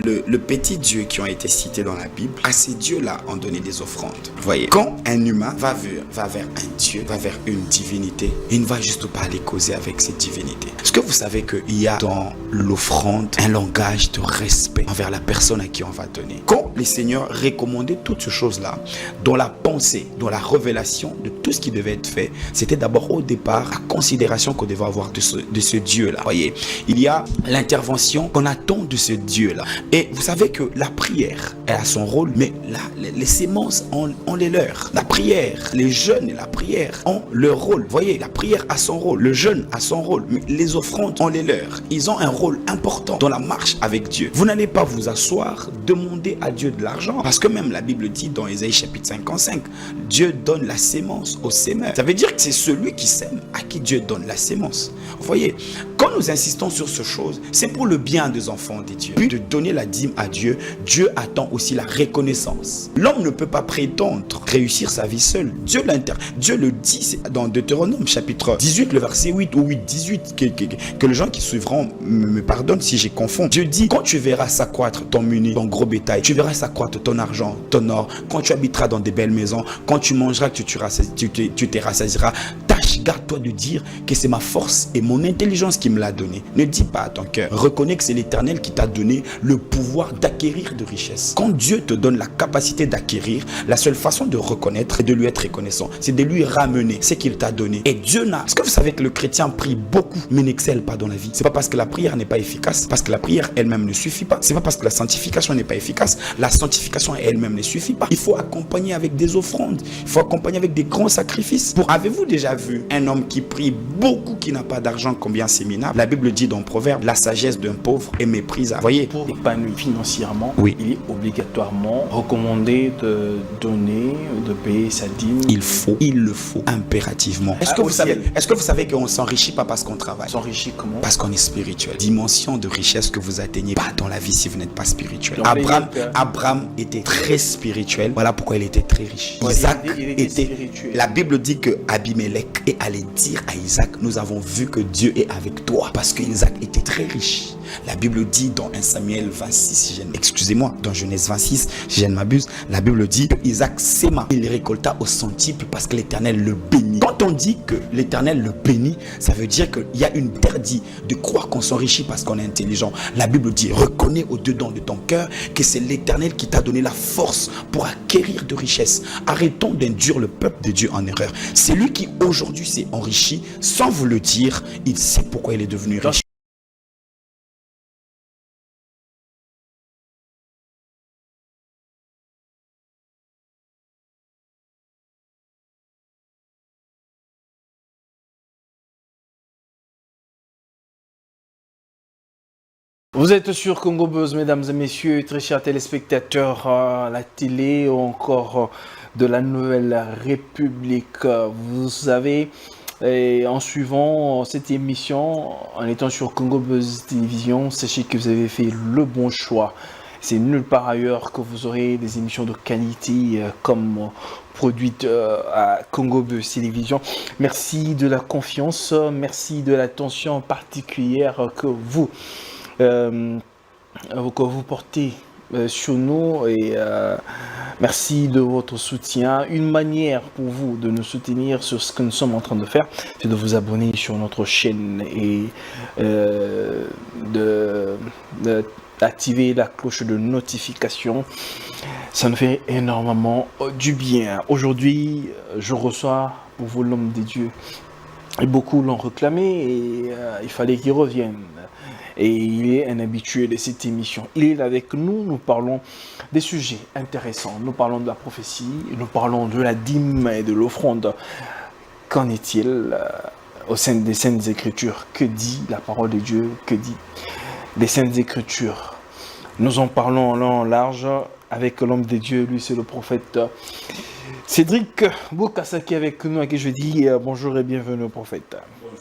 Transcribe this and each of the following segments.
le petit Dieu qui ont été cités dans la Bible, à ces dieux-là ont donné des offrandes. Vous voyez, quand un humain va vers un Dieu, va vers une divinité, il ne va juste pas aller causer avec cette divinité. Est-ce que vous savez qu'il y a dans l'offrande un langage de respect envers la personne à qui on va donner? Quand les seigneurs recommandaient toutes ces choses-là, dans la pensée, dans la révélation de tout ce qui devait être fait, c'était d'abord au départ la considération qu'on devait avoir de ce Dieu-là. Vous voyez, il y a l'intervention qu'on attend de ce Dieu-là. Et vous savez que la prière, elle a son rôle, mais les sémences ont les leurs. La prière, les jeûnes et la prière ont leur rôle. Vous voyez, la prière a son rôle, le jeûne a son rôle, mais les offrandes ont les leurs. Ils ont un rôle important dans la marche avec Dieu. Vous n'allez pas vous asseoir, demander à Dieu de l'argent, parce que même la Bible dit dans Ésaïe chapitre 55, Dieu donne la sémence au semeur. Ça veut dire que c'est celui qui sème à qui Dieu donne la sémence. Vous voyez, quand nous insistons sur ce chose, c'est pour le bien des enfants de Dieu. Puis de donner la dîme à Dieu, Dieu attend aussi la reconnaissance. L'homme ne peut pas prétendre réussir sa vie seul. Dieu le dit dans Deutéronome chapitre 18, le verset 8 ou 8-18, que les gens qui suivront me pardonnent si je confonds. Dieu dit, quand tu verras s'accroître ton menu, ton gros bétail, tu verras s'accroître ton argent, ton or, quand tu habiteras dans des belles maisons, quand tu mangeras, tu te rassasieras, garde-toi de dire que c'est ma force et mon intelligence qui me l'a donné. Ne dis pas à ton cœur. Reconnais que c'est l'Éternel qui t'a donné le pouvoir d'acquérir de richesses. Quand Dieu te donne la capacité d'acquérir, la seule façon de reconnaître et de lui être reconnaissant, c'est de lui ramener ce qu'il t'a donné. Et Dieu n'a... Est-ce que vous savez que le chrétien prie beaucoup mais n'excelle pas dans la vie? C'est pas parce que la prière n'est pas efficace, parce que la prière elle-même ne suffit pas. C'est pas parce que la sanctification n'est pas efficace, la sanctification elle-même ne suffit pas. Il faut accompagner avec des offrandes, il faut accompagner avec des grands sacrifices. Avez-vous déjà vu un homme qui prie beaucoup, qui n'a pas d'argent, combien c'est minable? La Bible dit dans Proverbe, la sagesse d'un pauvre est méprisable. Vous voyez, pour épanouir financièrement, oui, il est obligatoirement recommandé de donner, de payer sa dîme. Il le faut impérativement. Est-ce que vous savez qu'on ne s'enrichit pas parce qu'on travaille? S'enrichit comment? Parce qu'on est spirituel. Dimension de richesse que vous atteignez pas dans la vie si vous n'êtes pas spirituel. Donc, Abraham était très spirituel. Voilà pourquoi il était très riche. Ouais, Isaac il était spirituel. La Bible dit que Abimelech est allé dire à Isaac, nous avons vu que Dieu est avec toi, parce que Isaac était très riche. La Bible dit dans 1 Samuel 26, dans Genèse 26, si je ne m'abuse, la Bible dit que Isaac sema, il récolta au centuple parce que l'Éternel le bénit. Quand on dit que l'Éternel le bénit, ça veut dire qu'il y a une interdit de croire qu'on s'enrichit parce qu'on est intelligent. La Bible dit, reconnais au-dedans de ton cœur que c'est l'Éternel qui t'a donné la force pour acquérir de richesses. Arrêtons d'induire le peuple de Dieu en erreur. C'est lui qui aujourd'hui s'est enrichi sans vous le dire, il sait pourquoi il est devenu riche. Vous êtes sur Congo Buzz, mesdames et messieurs, très chers téléspectateurs à la télé ou encore de la Nouvelle République. Vous savez, en suivant cette émission, en étant sur Congo Buzz Télévision, sachez que vous avez fait le bon choix. C'est nulle part ailleurs que vous aurez des émissions de qualité comme produites à Congo Buzz Télévision. Merci de la confiance, merci de l'attention particulière que vous portez sur nous et merci de votre soutien. Une manière pour vous de nous soutenir sur ce que nous sommes en train de faire, c'est de vous abonner sur notre chaîne et d'activer la cloche de notification. Ça nous fait énormément du bien. Aujourd'hui, je reçois pour vous l'homme des dieux. Et beaucoup l'ont réclamé et il fallait qu'il revienne. Et il est un habitué de cette émission. Il est avec nous, nous parlons des sujets intéressants. Nous parlons de la prophétie, nous parlons de la dîme et de l'offrande. Qu'en est-il au sein des Saintes Écritures? Que dit la parole de Dieu? Que dit les Saintes Écritures? Nous en parlons en long en large avec l'homme de Dieu, lui c'est le prophète Cédric Boukasaki avec nous, à qui je dis bonjour et bienvenue au prophète. Bonjour.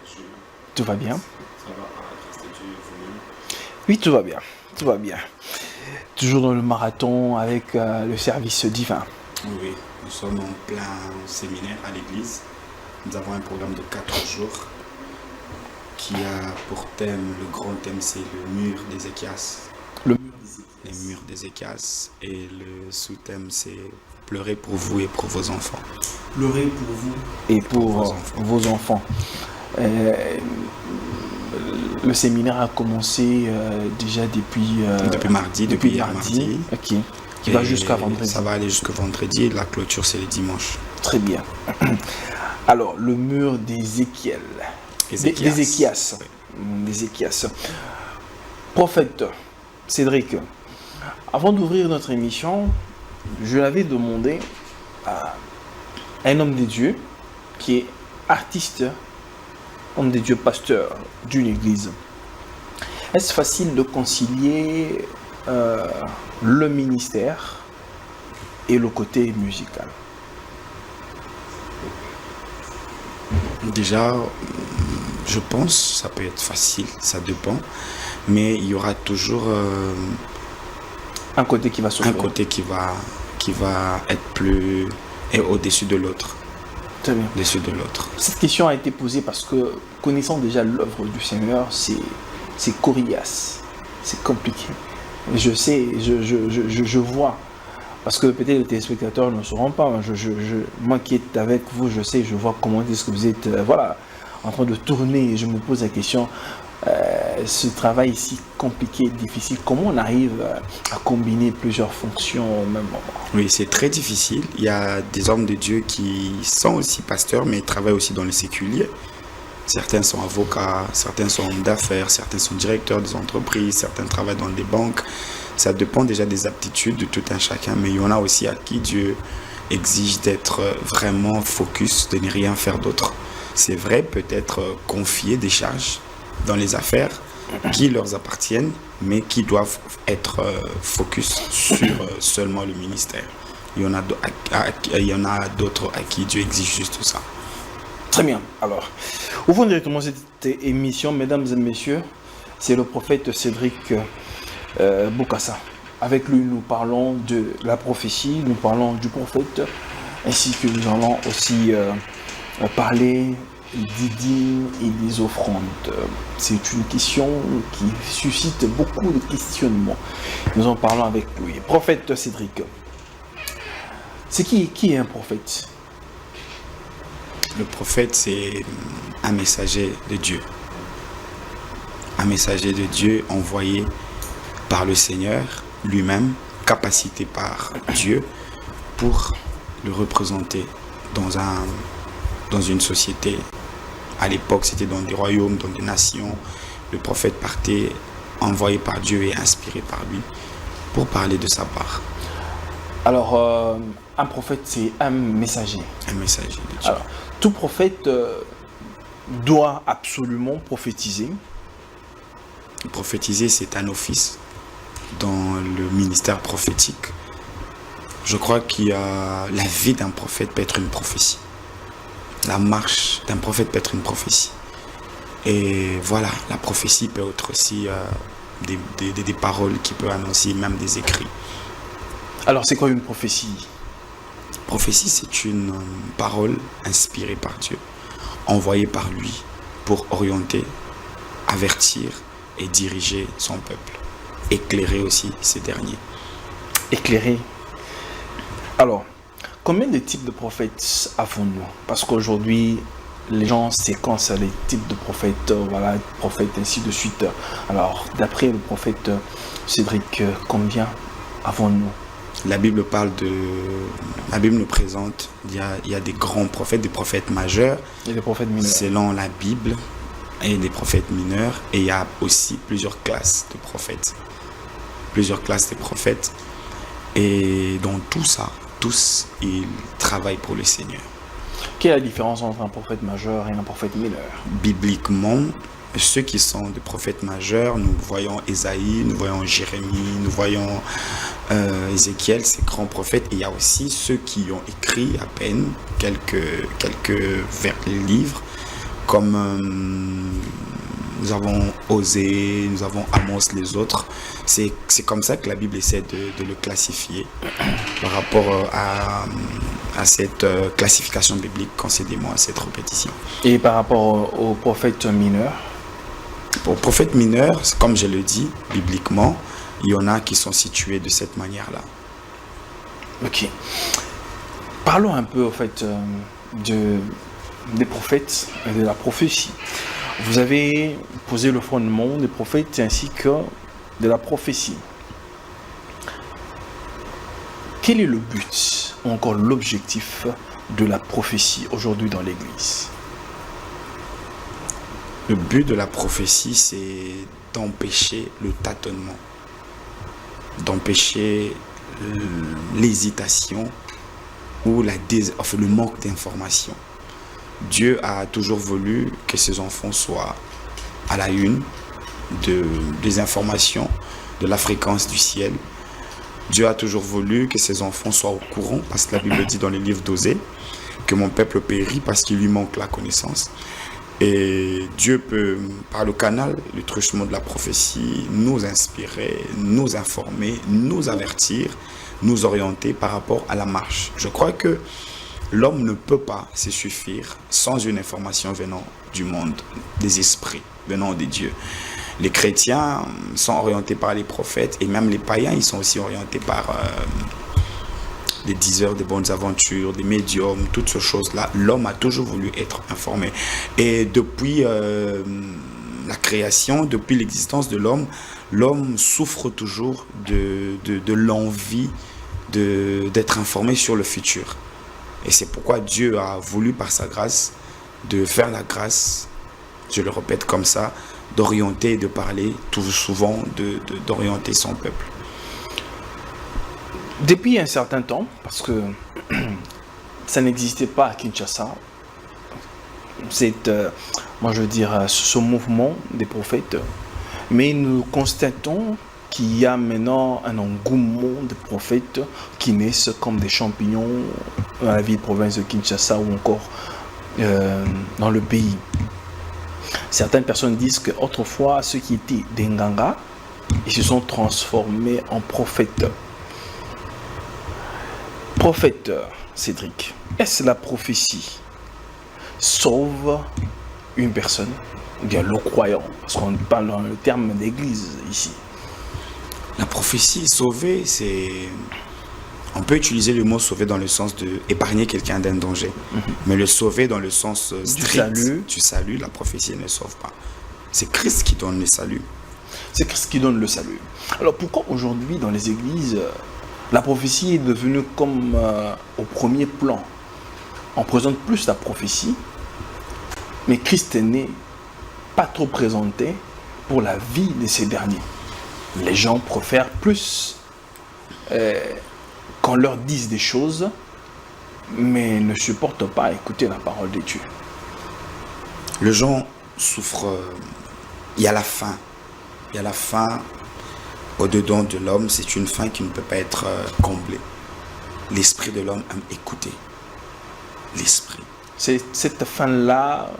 Bonjour. Tout va bien? Ça va, par la grâce de Dieu et vous-même? Oui, tout va bien. Tout va bien. Toujours dans le marathon avec le service divin. Oui, nous sommes en plein séminaire à l'église. Nous avons un programme de 4 jours qui a pour thème, le grand thème, c'est le mur d'Ézéchias. Le Les murs d'Ézéchias. Et le sous-thème, c'est pleurer pour vous et pour vos enfants. pleurer pour vous et pour vos enfants. Le séminaire a commencé déjà depuis mardi, depuis hier mardi. Ok. Qui va jusqu'à vendredi. Ça va aller jusqu'à vendredi. La clôture, c'est le dimanche. Très bien. Alors, le mur d'Ézéchiel. D'Ézéchias. D'Ézéchias. Prophète Cédric, avant d'ouvrir notre émission, je l'avais demandé à un homme de Dieu qui est artiste, homme de Dieu, pasteur d'une église. Est-ce facile de concilier le ministère et le côté musical? Déjà, je pense ça peut être facile, ça dépend, mais il y aura toujours un côté qui va s'offrir. Un côté qui va être plus et au-dessus de l'autre. Très bien. Au-dessus de l'autre. Cette question a été posée parce que, connaissant déjà l'œuvre du Seigneur, c'est coriace, c'est compliqué. Je sais, je vois, parce que peut-être les téléspectateurs ne sauront pas. Moi qui est avec vous, je sais, je vois comment est-ce que vous êtes, en train de tourner, et je me pose la question. Ce travail si compliqué et difficile, comment on arrive à combiner plusieurs fonctions au même moment? Oui, c'est très difficile. Il y a des hommes de Dieu qui sont aussi pasteurs, mais ils travaillent aussi dans le séculier. Certains sont avocats, certains sont hommes d'affaires, certains sont directeurs des entreprises, certains travaillent dans des banques. Ça dépend déjà des aptitudes de tout un chacun, mais il y en a aussi à qui Dieu exige d'être vraiment focus, de ne rien faire d'autre. C'est vrai, peut-être confier des charges dans les affaires qui leur appartiennent, mais qui doivent être focus sur seulement le ministère. Il y en a d'autres à qui Dieu exige juste ça. Très bien. Alors, ouvrons directement cette émission, mesdames et messieurs. C'est le prophète Cédric Bokassa. Avec lui, nous parlons de la prophétie, nous parlons du prophète, ainsi que nous allons aussi parler des dîmes et des offrandes. C'est une question qui suscite beaucoup de questionnements. Nous en parlons avec lui. Prophète Cédric, c'est qui est un prophète? Le prophète, c'est un messager de Dieu. Un messager de Dieu envoyé par le Seigneur lui-même, capacité par Dieu pour le représenter dans une société. À l'époque, c'était dans des royaumes, dans des nations. Le prophète partait envoyé par Dieu et inspiré par lui pour parler de sa part. Alors, un prophète, c'est un messager. Un messager de Dieu. Alors, tout prophète doit absolument prophétiser. Prophétiser, c'est un office dans le ministère prophétique. Je crois qu'il y a la vie d'un prophète peut être une prophétie. La marche d'un prophète peut être une prophétie. Et voilà, la prophétie peut être aussi des paroles qui peuvent annoncer, même des écrits. Alors, c'est quoi une prophétie? Prophétie, c'est une parole inspirée par Dieu, envoyée par lui pour orienter, avertir et diriger son peuple. Éclairer aussi ces derniers. Éclairer. Alors, combien de types de prophètes avons-nous? Parce qu'aujourd'hui, les gens séquencent les types de prophètes, voilà, prophètes, ainsi de suite. Alors, d'après le prophète Cédric, combien avons-nous? La Bible nous présente, il y a des grands prophètes, des prophètes majeurs. Et des prophètes mineurs. Selon la Bible, et des prophètes mineurs. Et il y a aussi plusieurs classes de prophètes. Plusieurs classes de prophètes. Et dans tout ça, tous, ils travaillent pour le Seigneur. Quelle est la différence entre un prophète majeur et un prophète mineur? Bibliquement, ceux qui sont des prophètes majeurs, nous voyons Ésaïe, nous voyons Jérémie, nous voyons Ézéchiel, ces grands prophètes. Et il y a aussi ceux qui ont écrit à peine quelques livres, comme nous avons Osée, nous avons Amos, les autres. C'est comme ça que la Bible essaie de le classifier par rapport à cette classification biblique, concédez-moi cette répétition. Et par rapport aux prophètes mineurs? Pour prophètes mineurs, comme je le dis, bibliquement, il y en a qui sont situés de cette manière-là. Ok. Parlons un peu, en fait, des prophètes et de la prophétie. Vous avez posé le fondement des prophètes ainsi que de la prophétie. Quel est le but, ou encore l'objectif de la prophétie aujourd'hui dans l'Église? Le but de la prophétie, c'est d'empêcher le tâtonnement, d'empêcher l'hésitation ou le manque d'information. Dieu a toujours voulu que ses enfants soient à la une des informations, de la fréquence du ciel. Dieu a toujours voulu que ses enfants soient au courant, parce que la Bible dit dans les livres d'Osée que mon peuple périt parce qu'il lui manque la connaissance. Et Dieu peut, par le canal, le truchement de la prophétie, nous inspirer, nous informer, nous avertir, nous orienter par rapport à la marche. Je crois que l'homme ne peut pas se suffire sans une information venant du monde, des esprits, venant des dieux. Les chrétiens sont orientés par les prophètes et même les païens, ils sont aussi orientés par des diseurs, des bonnes aventures, des médiums, toutes ces choses-là. L'homme a toujours voulu être informé. Et depuis la création, depuis l'existence de l'homme, l'homme souffre toujours de l'envie d'être informé sur le futur. Et c'est pourquoi Dieu a voulu, par sa grâce, de faire la grâce, je le répète comme ça, d'orienter et de parler, tout souvent d'orienter son peuple. Depuis un certain temps, parce que ça n'existait pas à Kinshasa, moi je veux dire, ce mouvement des prophètes, mais nous constatons qu'il y a maintenant un engouement de prophètes qui naissent comme des champignons dans la ville-province de Kinshasa ou encore dans le pays. Certaines personnes disent qu'autrefois, ceux qui étaient des Nganga, ils se sont transformés en prophètes. Prophète, Cédric, est-ce la prophétie sauve une personne, ou bien le croyant? Parce qu'on parle dans le terme d'église ici. La prophétie sauver, c'est... On peut utiliser le mot sauver dans le sens de épargner quelqu'un d'un danger. Mais le sauver dans le sens strict du salut, la prophétie ne sauve pas. C'est Christ qui donne le salut. C'est Christ qui donne le salut. Alors pourquoi aujourd'hui dans les églises, la prophétie est devenue comme au premier plan? On présente plus la prophétie, mais Christ n'est pas trop présenté pour la vie de ces derniers. Les gens préfèrent plus qu'on leur dise des choses, mais ne supportent pas écouter la parole de Dieu. Les gens souffrent. Il y a la faim. Il y a la faim au-dedans de l'homme. C'est une faim qui ne peut pas être comblée. L'esprit de l'homme aime écouter. L'esprit. Cette faim-là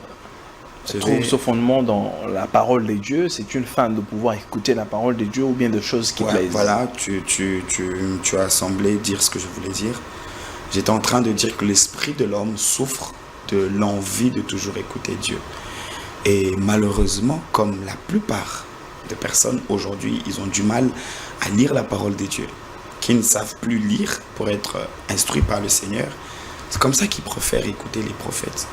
trouve ce fondement dans la parole de Dieu. C'est une faim de pouvoir écouter la parole de Dieu ou bien de choses qui plaisent. Voilà, tu as semblé dire ce que je voulais dire. J'étais en train de dire que l'esprit de l'homme souffre de l'envie de toujours écouter Dieu. Et malheureusement, comme la plupart des personnes aujourd'hui, ils ont du mal à lire la parole de Dieu, qui ne savent plus lire pour être instruits par le Seigneur. C'est comme ça qu'ils préfèrent écouter les prophètes.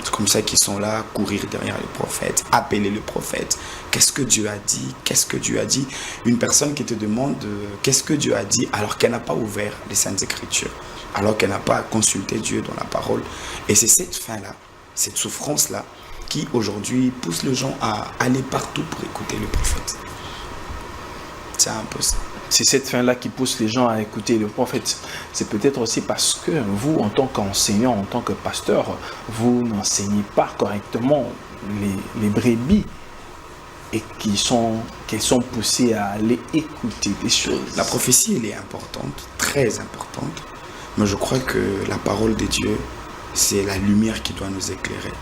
C'est comme ça qu'ils sont là, courir derrière les prophètes, appeler le prophète. Qu'est-ce que Dieu a dit? Qu'est-ce que Dieu a dit? Une personne qui te demande qu'est-ce que Dieu a dit alors qu'elle n'a pas ouvert les Saintes Écritures, alors qu'elle n'a pas consulté Dieu dans la parole. Et c'est cette faim-là, cette souffrance-là, qui aujourd'hui pousse les gens à aller partout pour écouter le prophète. C'est un peu ça. C'est cette fin-là qui pousse les gens à écouter le prophète. C'est peut-être aussi parce que vous, en tant qu'enseignant, en tant que pasteur, vous n'enseignez pas correctement les brebis et qu'elles sont poussées à aller écouter des choses. La prophétie, elle est importante, très importante, mais je crois que la parole de Dieu, c'est la lumière qui doit nous éclairer.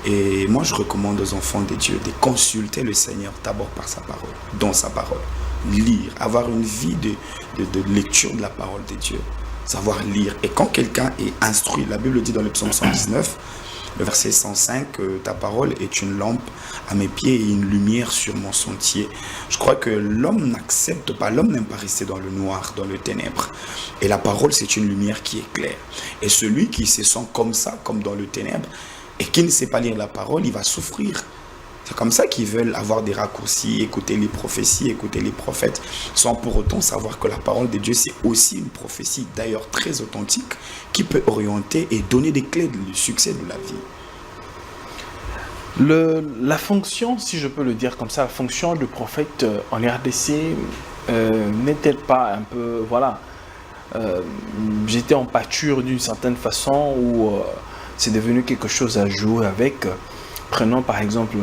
Et moi, je recommande aux enfants de Dieu de consulter le Seigneur d'abord par sa parole, dans sa parole. Lire, avoir une vie de lecture de la parole de Dieu, savoir lire. Et quand quelqu'un est instruit, la Bible dit dans le psaume 119, Le verset 105, ta parole est une lampe à mes pieds et une lumière sur mon sentier. Je crois que l'homme n'accepte pas, l'homme n'aime pas rester dans le noir, dans le ténèbre. Et la parole, c'est une lumière qui éclaire. Et celui qui se sent comme ça, comme dans le ténèbre, et qui ne sait pas lire la parole, il va souffrir. C'est comme ça qu'ils veulent avoir des raccourcis, écouter les prophéties, écouter les prophètes, sans pour autant savoir que la parole de Dieu, c'est aussi une prophétie, d'ailleurs très authentique, qui peut orienter et donner des clés du succès de la vie. La fonction, si je peux le dire comme ça, la fonction de prophète en RDC n'est-elle pas un peu, voilà, j'étais en pâture d'une certaine façon où c'est devenu quelque chose à jouer avec. Prenons par exemple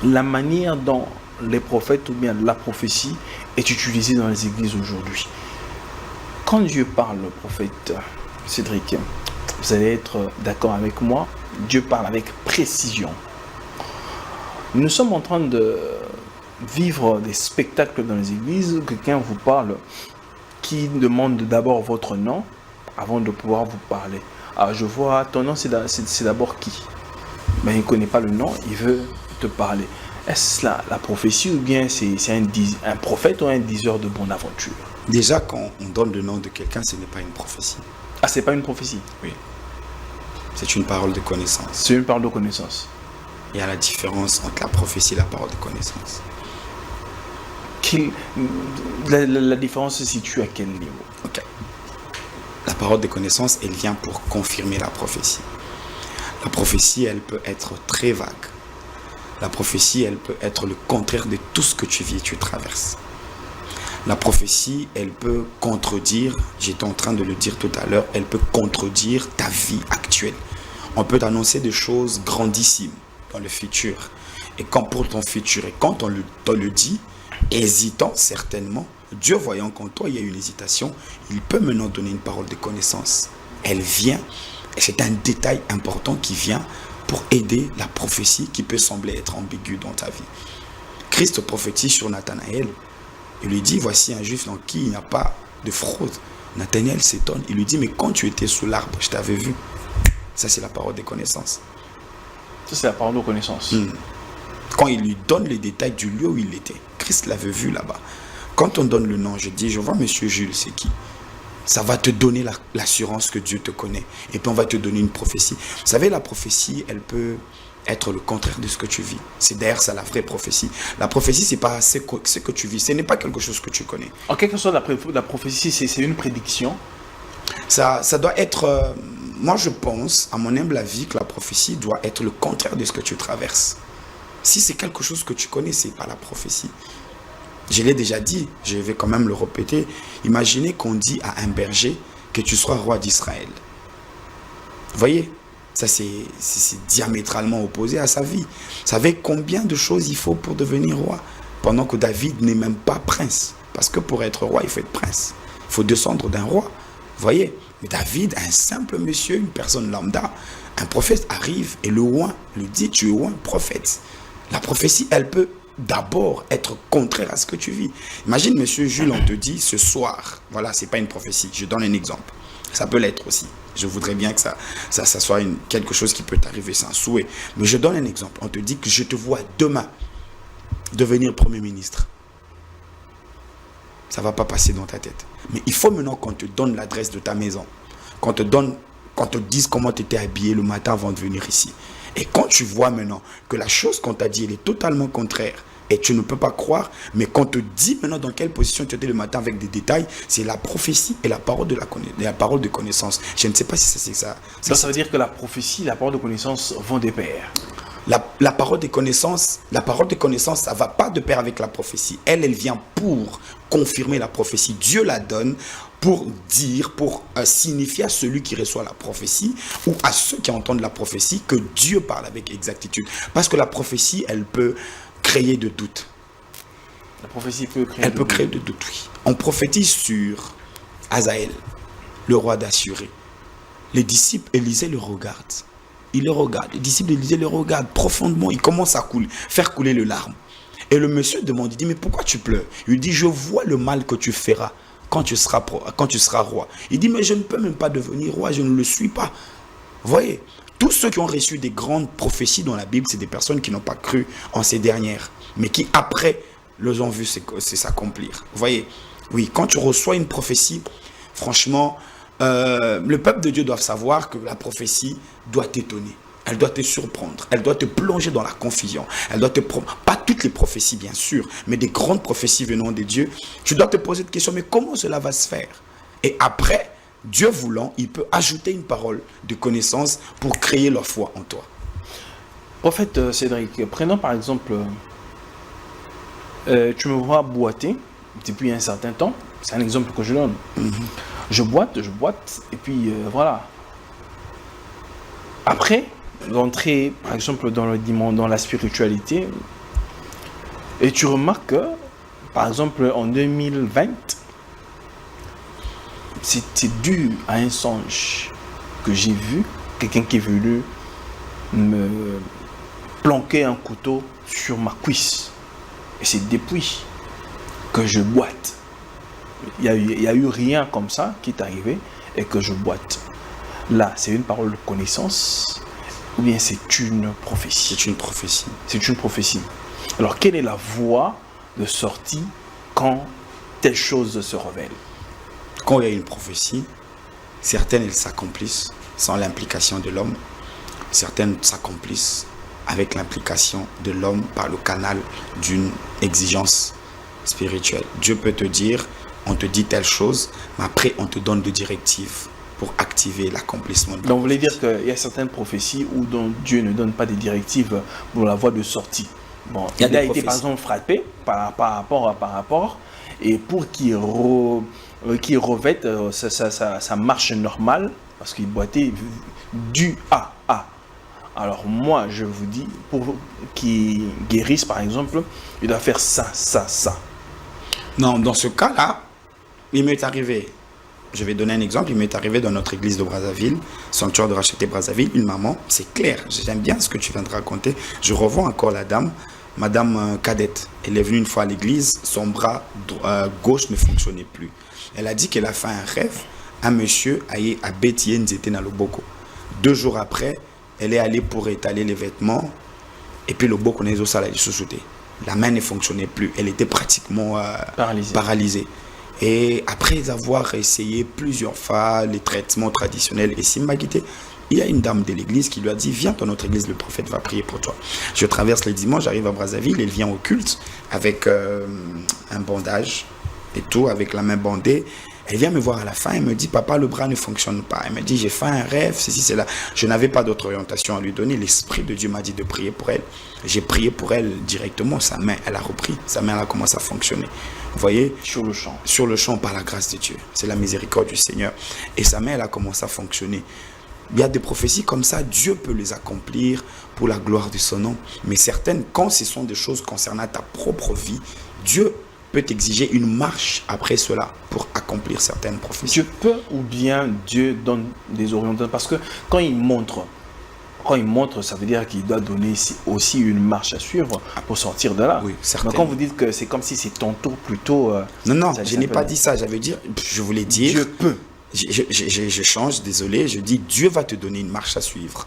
la manière dont les prophètes ou bien la prophétie est utilisée dans les églises aujourd'hui. Quand Dieu parle, le prophète Cédric, vous allez être d'accord avec moi, Dieu parle avec précision. Nous sommes en train de vivre des spectacles dans les églises. Quelqu'un vous parle qui demande d'abord votre nom avant de pouvoir vous parler. Alors je vois, ton nom c'est d'abord qui? Mais il ne connaît pas le nom, il veut te parler. Est-ce la prophétie ou bien c'est un prophète ou un diseur de bonne aventure? Déjà, quand on donne le nom de quelqu'un, ce n'est pas une prophétie. Ah, c'est pas une prophétie? Oui. C'est une parole de connaissance. C'est une parole de connaissance. Il y a la différence entre la prophétie et la parole de connaissance. La différence se situe à quel niveau? Ok. La parole de connaissance, elle vient pour confirmer la prophétie. La prophétie, elle peut être très vague. La prophétie, elle peut être le contraire de tout ce que tu vis et tu traverses. La prophétie, elle peut contredire, j'étais en train de le dire tout à l'heure, elle peut contredire ta vie actuelle. On peut t'annoncer des choses grandissimes dans le futur. Et quand pour ton futur, et quand on le dit, hésitant certainement, Dieu voyant qu'en toi il y a une hésitation, il peut maintenant donner une parole de connaissance. Elle vient, et c'est un détail important qui vient pour aider la prophétie qui peut sembler être ambiguë dans ta vie. Christ prophétise sur Nathanaël. Il lui dit, voici un juif dans qui il n'y a pas de fraude. Nathanaël s'étonne. Il lui dit, mais quand tu étais sous l'arbre, je t'avais vu. Ça, c'est la parole de connaissance. Ça, c'est la parole de connaissance. Quand il lui donne les détails du lieu où il était, Christ l'avait vu là-bas. Quand on donne le nom, je dis, je vois monsieur Jules, c'est qui? Ça va te donner l'assurance que Dieu te connaît. Et puis on va te donner une prophétie. Vous savez, la prophétie, elle peut être le contraire de ce que tu vis. C'est d'ailleurs ça la vraie prophétie. La prophétie, c'est pas ce que tu vis. Ce n'est pas quelque chose que tu connais. En quelque sorte, la prophétie, c'est une prédiction. Ça doit être... moi, je pense, à mon humble avis, que la prophétie doit être le contraire de ce que tu traverses. Si c'est quelque chose que tu connais, c'est pas la prophétie. Je l'ai déjà dit, je vais quand même le répéter. Imaginez qu'on dit à un berger que tu sois roi d'Israël. Vous voyez? Ça, c'est diamétralement opposé à sa vie. Vous savez combien de choses il faut pour devenir roi? Pendant que David n'est même pas prince. Parce que pour être roi, il faut être prince. Il faut descendre d'un roi. Vous voyez? Mais David, un simple monsieur, une personne lambda, un prophète arrive et le roi lui dit, tu es roi, prophète. La prophétie, elle peut d'abord être contraire à ce que tu vis. Imagine, monsieur Jules, on te dit ce soir, voilà, c'est pas une prophétie, je donne un exemple. Ça peut l'être aussi. Je voudrais bien que ça soit quelque chose qui peut t'arriver, c'est un souhait. Mais je donne un exemple. On te dit que je te vois demain devenir Premier ministre. Ça ne va pas passer dans ta tête. Mais il faut maintenant qu'on te donne l'adresse de ta maison. Qu'on te dise comment tu étais habillé le matin avant de venir ici. Et quand tu vois maintenant que la chose qu'on t'a dit, elle est totalement contraire, et tu ne peux pas croire, mais quand on te dit maintenant dans quelle position tu étais le matin avec des détails, c'est la prophétie et la parole de connaissance. Je ne sais pas si c'est ça. Donc ça veut dire que la prophétie et la parole de connaissance vont de pair. La parole de connaissance, ça ne va pas de pair avec la prophétie. Elle vient pour confirmer la prophétie. Dieu la donne pour dire, pour signifier à celui qui reçoit la prophétie ou à ceux qui entendent la prophétie que Dieu parle avec exactitude. Parce que la prophétie, elle peut créer de doutes. La prophétie peut créer Elle peut créer de doutes, oui. On prophétise sur Hazaël, le roi d'Assuré. Les disciples Élisée le regardent. Il le regarde. Les disciples d'Élisée le regardent profondément. Il commence à faire couler les larmes. Et le monsieur demande, il dit, mais pourquoi tu pleures? Il dit, je vois le mal que tu feras quand tu seras roi. Il dit, mais je ne peux même pas devenir roi, je ne le suis pas. Vous voyez, Tous ceux qui ont reçu des grandes prophéties dans la Bible, c'est des personnes qui n'ont pas cru en ces dernières, mais qui après les ont vu s'accomplir. Vous voyez, oui, quand tu reçois une prophétie, franchement, le peuple de Dieu doit savoir que la prophétie doit t'étonner. Elle doit te surprendre, elle doit te plonger dans la confusion, elle doit te pas toutes les prophéties bien sûr, mais des grandes prophéties venant de Dieu. Tu dois te poser cette question, mais comment cela va se faire? Et après, Dieu voulant, il peut ajouter une parole de connaissance pour créer leur foi en toi. Prophète Cédric, prenons par exemple, tu me vois boiter depuis un certain temps, c'est un exemple que je donne. Je boite, et puis voilà. Après, d'entrer par exemple dans la spiritualité, et tu remarques que, par exemple, en 2020, c'est dû à un songe que j'ai vu, quelqu'un qui est venu me planquer un couteau sur ma cuisse. Et c'est depuis que je boite. Il y a eu rien comme ça qui est arrivé et que je boite. Là, c'est une parole de connaissance ou bien c'est une prophétie? C'est une prophétie. C'est une prophétie. Alors, quelle est la voie de sortie quand telle chose se révèle? Quand il y a une prophétie, certaines elles s'accomplissent sans l'implication de l'homme. Certaines s'accomplissent avec l'implication de l'homme par le canal d'une exigence spirituelle. Dieu peut te dire, on te dit telle chose, mais après on te donne des directives pour activer l'accomplissement. Donc vous voulez dire qu'il y a certaines prophéties où donc Dieu ne donne pas des directives pour la voie de sortie. Bon, il a été par exemple frappé par rapport, et pour qu'il revête sa marche normale, parce qu'il boitait du A. Alors moi, je vous dis, pour qu'il guérisse par exemple, il doit faire ça. Non, dans ce cas-là, il m'est arrivé, je vais donner un exemple, il m'est arrivé dans notre église de Brazzaville, sanctuaire de Racheté Brazzaville, une maman, c'est clair, j'aime bien ce que tu viens de raconter, je revois encore la dame, Madame Cadette, elle est venue une fois à l'église, son bras gauche ne fonctionnait plus. Elle a dit qu'elle a fait un rêve, un monsieur a bétillé Nzete na Loboko. 2 jours après, elle est allée pour étaler les vêtements, et puis le Boko n'est pas allé sous la main ne fonctionnait plus, elle était pratiquement paralysée. Et après avoir essayé plusieurs fois les traitements traditionnels et Simbagité, il y a une dame de l'église qui lui a dit, viens dans notre église, le prophète va prier pour toi. Je traverse les dimanches, j'arrive à Brazzaville, elle vient au culte avec un bandage et tout, avec la main bandée. Elle vient me voir à la fin, elle me dit, papa, le bras ne fonctionne pas. Elle me dit, j'ai fait un rêve, ceci, cela. Je n'avais pas d'autre orientation à lui donner. L'Esprit de Dieu m'a dit de prier pour elle. J'ai prié pour elle directement. Sa main, elle a repris. Sa main, elle a commencé à fonctionner. Vous voyez? Sur le champ. Sur le champ, par la grâce de Dieu. C'est la miséricorde du Seigneur. Et sa main, elle a commencé à fonctionner. Il y a des prophéties comme ça, Dieu peut les accomplir pour la gloire de son nom. Mais certaines, quand ce sont des choses concernant ta propre vie, Dieu peut exiger une marche après cela pour accomplir certaines prophéties. Dieu peut ou bien Dieu donne des orientations, parce que quand il montre, ça veut dire qu'il doit donner aussi une marche à suivre pour sortir de là. Oui, certainement. Donc quand vous dites que c'est comme si c'est ton tour plutôt... non, je n'ai pas dit ça. Je voulais dire... Dieu peut. Je change, désolé. Je dis Dieu va te donner une marche à suivre.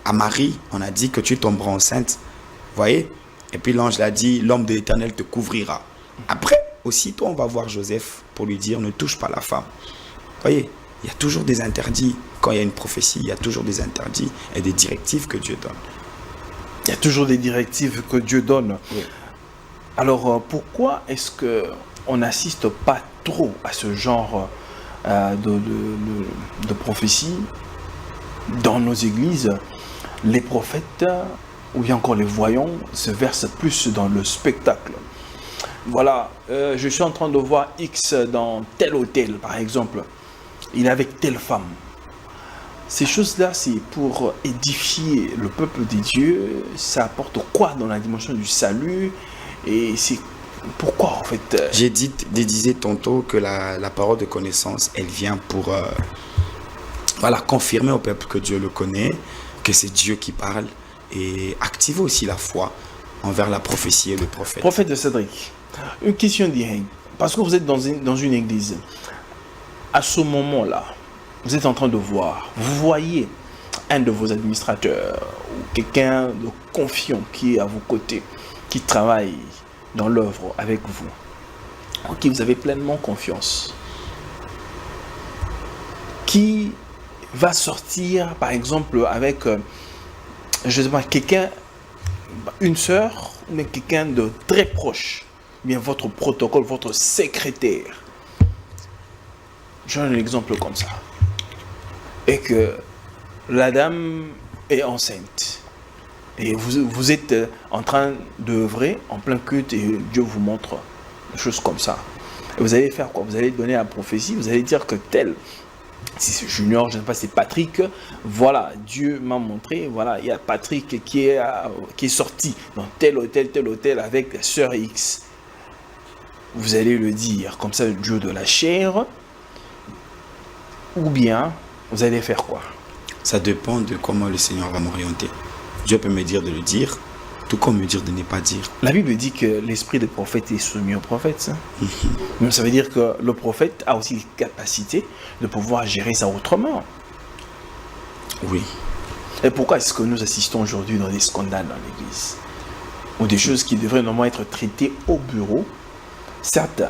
À Marie, on a dit que tu tomberas enceinte. Vous voyez? Et puis l'ange l'a dit, l'homme de l'Éternel te couvrira. Après, aussitôt, on va voir Joseph pour lui dire, ne touche pas la femme. Vous voyez, il y a toujours des interdits. Quand il y a une prophétie, il y a toujours des interdits et des directives que Dieu donne. Il y a toujours des directives que Dieu donne. Oui. Alors, pourquoi est-ce qu'on n'assiste pas trop à ce genre de prophéties dans nos églises? Les prophètes, ou bien encore les voyants, se versent plus dans le spectacle. Voilà, je suis en train de voir X dans tel hôtel, par exemple. Il est avec telle femme. Ces choses-là, c'est pour édifier le peuple des dieux. Ça apporte quoi dans la dimension du salut? Et c'est pourquoi, en fait... J'ai disais tantôt que la parole de connaissance, elle vient pour confirmer au peuple que Dieu le connaît, que c'est Dieu qui parle, et activer aussi la foi envers la prophétie et le prophète. Prophète de Cédric, une question directe. Parce que vous êtes dans une église. À ce moment-là, vous êtes en train de voir. Vous voyez un de vos administrateurs ou quelqu'un de confiant qui est à vos côtés, qui travaille dans l'œuvre avec vous, en qui vous avez pleinement confiance, qui va sortir par exemple avec, je sais pas, quelqu'un, une sœur, mais quelqu'un de très proche, bien votre protocole, votre secrétaire. Je donne un exemple comme ça. Et que la dame est enceinte. Et vous êtes en train d'œuvrer en plein culte et Dieu vous montre des choses comme ça. Et vous allez faire quoi? Vous allez donner la prophétie, vous allez dire que tel, si c'est Junior, je ne sais pas, c'est Patrick, voilà, Dieu m'a montré, voilà, il y a Patrick qui est sorti dans tel hôtel avec la sœur X. Vous allez le dire comme ça, Dieu de la chair, ou bien vous allez faire quoi? Ça dépend de comment le Seigneur va m'orienter. Dieu peut me dire de le dire, tout comme me dire de ne pas dire. La Bible dit que l'esprit des prophètes est soumis aux prophètes. Ça. Donc ça veut dire que le prophète a aussi les capacités de pouvoir gérer ça autrement. Oui. Et pourquoi est-ce que nous assistons aujourd'hui dans des scandales dans l'Église? Ou des choses qui devraient normalement être traitées au bureau. Certes,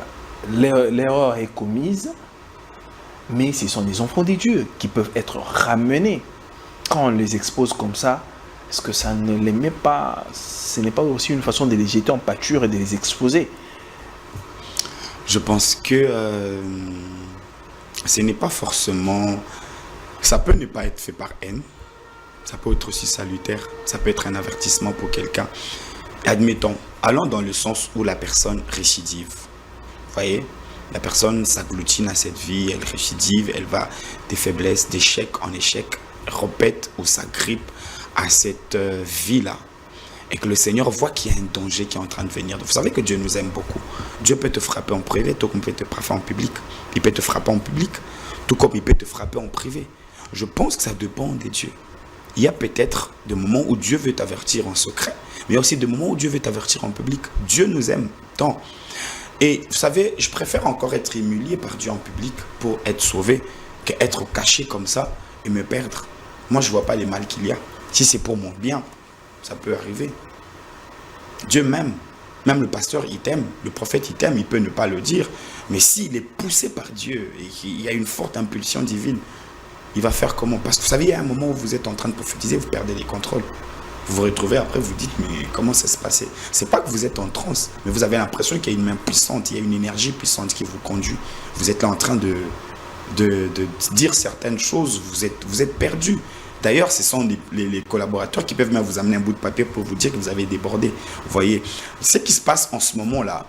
l'erreur est commise, mais ce sont des enfants des dieux qui peuvent être ramenés. Quand on les expose comme ça, est-ce que ça ne les met pas, ce n'est pas aussi une façon de les jeter en pâture et de les exposer? Je pense que ce n'est pas forcément... Ça peut ne pas être fait par haine. Ça peut être aussi salutaire. Ça peut être un avertissement pour quelqu'un. Admettons, allons dans le sens où la personne récidive. Vous voyez? La personne s'agglutine à cette vie, elle récidive, elle va des faiblesses, d'échec en échec, répète ou s'agrippe à cette vie-là. Et que le Seigneur voit qu'il y a un danger qui est en train de venir. Vous savez que Dieu nous aime beaucoup. Dieu peut te frapper en privé, tout comme il peut te frapper en public. Il peut te frapper en public, tout comme il peut te frapper en privé. Je pense que ça dépend des dieux. Il y a peut-être des moments où Dieu veut t'avertir en secret, mais il y a aussi des moments où Dieu veut t'avertir en public. Dieu nous aime tant. Et vous savez, je préfère encore être humilié par Dieu en public pour être sauvé qu'être caché comme ça et me perdre. Moi, je ne vois pas les mal qu'il y a. Si c'est pour mon bien, ça peut arriver. Dieu m'aime. Même le pasteur, il t'aime. Le prophète, il t'aime. Il peut ne pas le dire. Mais s'il est poussé par Dieu et qu'il y a une forte impulsion divine, il va faire comment? Parce que vous savez, il y a un moment où vous êtes en train de prophétiser, vous perdez les contrôles. Vous vous retrouvez après, vous dites, mais comment ça se passait? C'est pas que vous êtes en transe, mais vous avez l'impression qu'il y a une main puissante, il y a une énergie puissante qui vous conduit. Vous êtes là en train de dire certaines choses, vous êtes perdu. D'ailleurs, ce sont les collaborateurs qui peuvent même vous amener un bout de papier pour vous dire que vous avez débordé. Vous voyez, ce qui se passe en ce moment-là,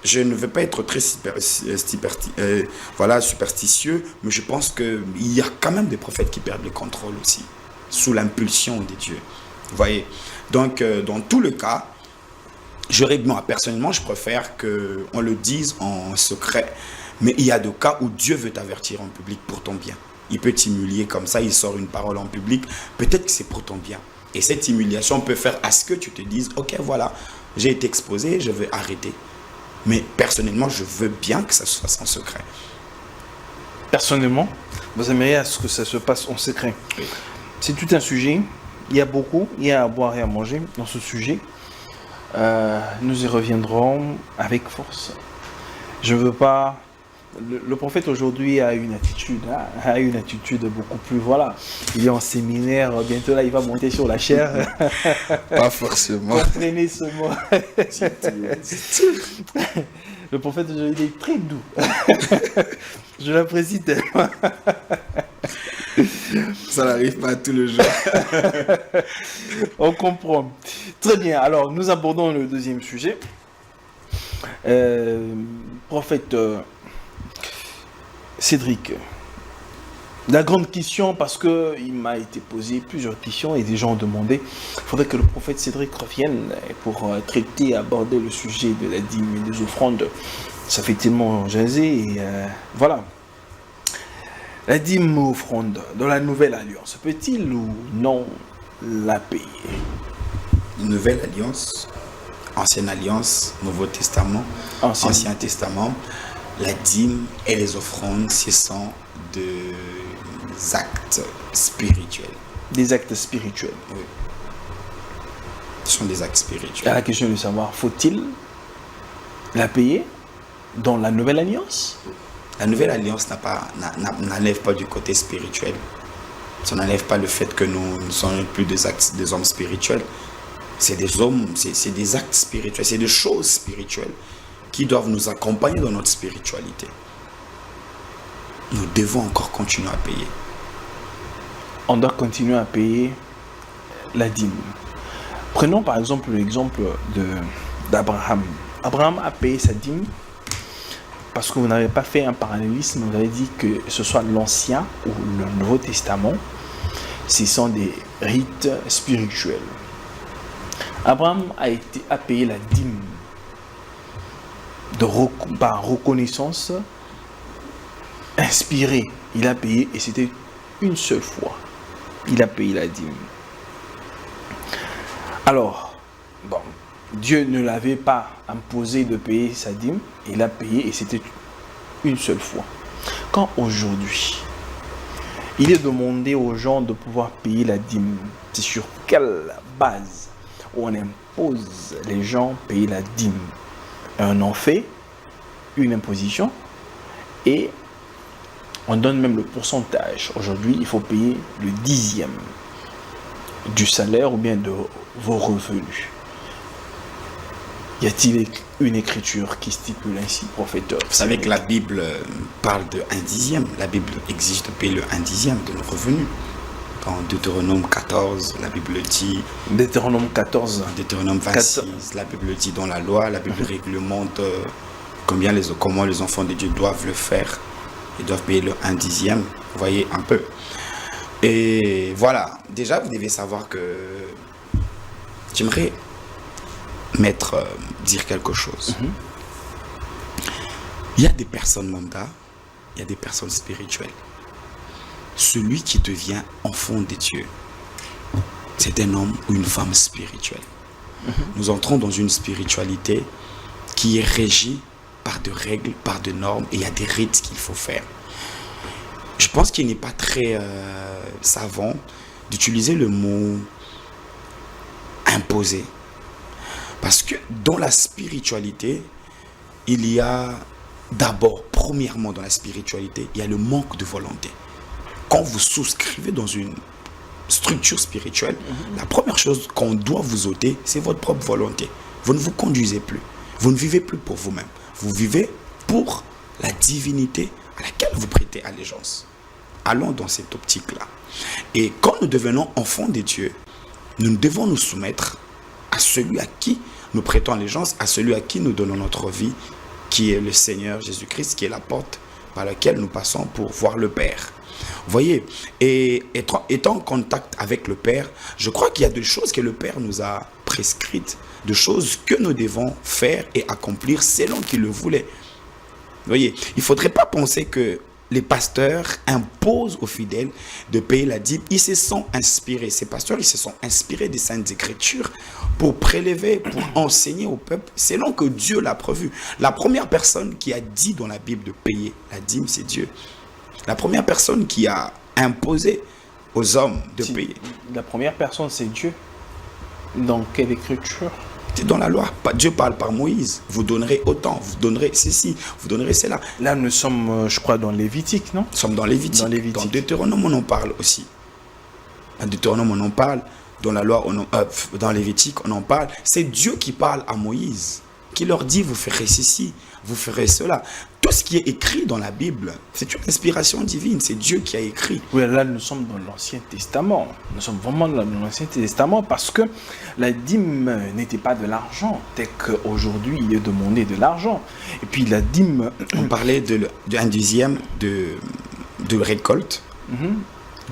je ne veux pas être très superstitieux, mais je pense qu'il y a quand même des prophètes qui perdent le contrôle aussi, sous l'impulsion des dieux. Vous voyez, donc dans tout le cas, personnellement, je préfère qu'on le dise en secret. Mais il y a des cas où Dieu veut t'avertir en public pour ton bien. Il peut t'humilier comme ça, il sort une parole en public. Peut-être que c'est pour ton bien. Et cette humiliation peut faire à ce que tu te dises, ok, voilà, j'ai été exposé, je vais arrêter. Mais personnellement, je veux bien que ça se fasse en secret. Personnellement, vous aimeriez à ce que ça se passe en secret. Oui. C'est tout un sujet. Il y a à boire et à manger dans ce sujet. Nous y reviendrons avec force. Je veux pas... Le prophète aujourd'hui a une attitude beaucoup plus, voilà. Il est en séminaire, bientôt là il va monter sur la chaire. Pas forcément. Entraîner ce mot. Le prophète aujourd'hui est très doux. Je l'apprécie tellement. Ça n'arrive pas tous les jours. On comprend. Très bien, alors nous abordons le deuxième sujet. Prophète Cédric, la grande question, parce qu'il m'a été posé plusieurs questions et des gens ont demandé, il faudrait que le prophète Cédric revienne pour traiter, aborder le sujet de la dîme et des offrandes. Ça fait tellement jaser et voilà. La dîme ou offrande dans la nouvelle alliance, peut-il ou non la payer? Nouvelle alliance, ancienne alliance, Nouveau Testament, Ancien Testament, la dîme et les offrandes, ce sont des actes spirituels. des actes spirituels. Oui. Ce sont des actes Il y a spirituels. la question de savoir, faut-il la payer dans la nouvelle alliance? La nouvelle alliance n'enlève pas du côté spirituel. Ça n'enlève pas le fait que nous ne sommes plus des hommes spirituels. C'est des hommes, c'est des actes spirituels, c'est des choses spirituelles qui doivent nous accompagner dans notre spiritualité. Nous devons encore continuer à payer. On doit continuer à payer la dîme. Prenons par exemple l'exemple d'Abraham. Abraham a payé sa dîme parce que vous n'avez pas fait un parallélisme, vous avez dit que ce soit l'Ancien ou le Nouveau Testament, ce sont des rites spirituels. Abraham a payé la dîme par reconnaissance inspirée. Il a payé et c'était une seule fois. Il a payé la dîme. Alors, bon, Dieu ne l'avait pas imposé de payer sa dîme, il a payé et c'était une seule fois. Quand aujourd'hui, il est demandé aux gens de pouvoir payer la dîme, c'est sur quelle base on impose les gens à payer la dîme? On en fait une imposition et on donne même le pourcentage. Aujourd'hui, il faut payer le 10e du salaire ou bien de vos revenus. Y a-t-il une écriture qui stipule ainsi, prophète? Vous savez que la Bible parle de 1/10. La Bible exige de payer le 1/10 de nos revenus. Dans Deutéronome 14, la Bible dit. Deutéronome 14. Deutéronome 26, la Bible dit dans la loi, la Bible réglemente comment les enfants de Dieu doivent le faire. Ils doivent payer le 1/10. Vous voyez un peu. Et voilà, déjà vous devez savoir que j'aimerais dire quelque chose. Il y a des personnes lambda, il y a des personnes spirituelles. Celui qui devient enfant de Dieu, c'est un homme ou une femme spirituelle. Nous entrons dans une spiritualité qui est régie par des règles, par des normes, et il y a des rites qu'il faut faire. Je pense qu'il n'est pas très savant d'utiliser le mot imposer. Parce que dans la spiritualité, il y a d'abord, premièrement dans la spiritualité, il y a le manque de volonté. Quand vous souscrivez dans une structure spirituelle, la première chose qu'on doit vous ôter, c'est votre propre volonté. Vous ne vous conduisez plus. Vous ne vivez plus pour vous-même. Vous vivez pour la divinité à laquelle vous prêtez allégeance. Allons dans cette optique-là. Et quand nous devenons enfants de Dieu, nous devons nous soumettre à celui à qui nous prêtons allégeance, à celui à qui nous donnons notre vie, qui est le Seigneur Jésus-Christ, qui est la porte par laquelle nous passons pour voir le Père. Vous voyez, et étant en contact avec le Père, je crois qu'il y a des choses que le Père nous a prescrites, des choses que nous devons faire et accomplir selon qu'il le voulait. Vous voyez, il ne faudrait pas penser que les pasteurs imposent aux fidèles de payer la dîme. Ils se sont inspirés, ces pasteurs, ils se sont inspirés des Saintes Écritures pour prélever, pour enseigner au peuple, selon que Dieu l'a prévu. La première personne qui a dit dans la Bible de payer la dîme, c'est Dieu. La première personne qui a imposé aux hommes de payer. La première personne, c'est Dieu. Dans quelle écriture? C'est dans la loi. Dieu parle par Moïse. Vous donnerez autant, vous donnerez ceci, vous donnerez cela. Là, nous sommes, je crois, dans Lévitique, non? Nous sommes dans Lévitique. Dans Deutéronome, on en parle aussi. Dans Deutéronome, on en parle. Dans la loi, dans Lévitique, on en parle. C'est Dieu qui parle à Moïse, qui leur dit, vous ferez ceci, vous ferez cela. Tout ce qui est écrit dans la Bible, c'est une inspiration divine. C'est Dieu qui a écrit. Oui, là, nous sommes dans l'Ancien Testament. Nous sommes vraiment dans l'Ancien Testament parce que la dîme n'était pas de l'argent. Tel qu'aujourd'hui, il est demandé de l'argent. Et puis, la dîme... On parlait de 1/10 de récolte,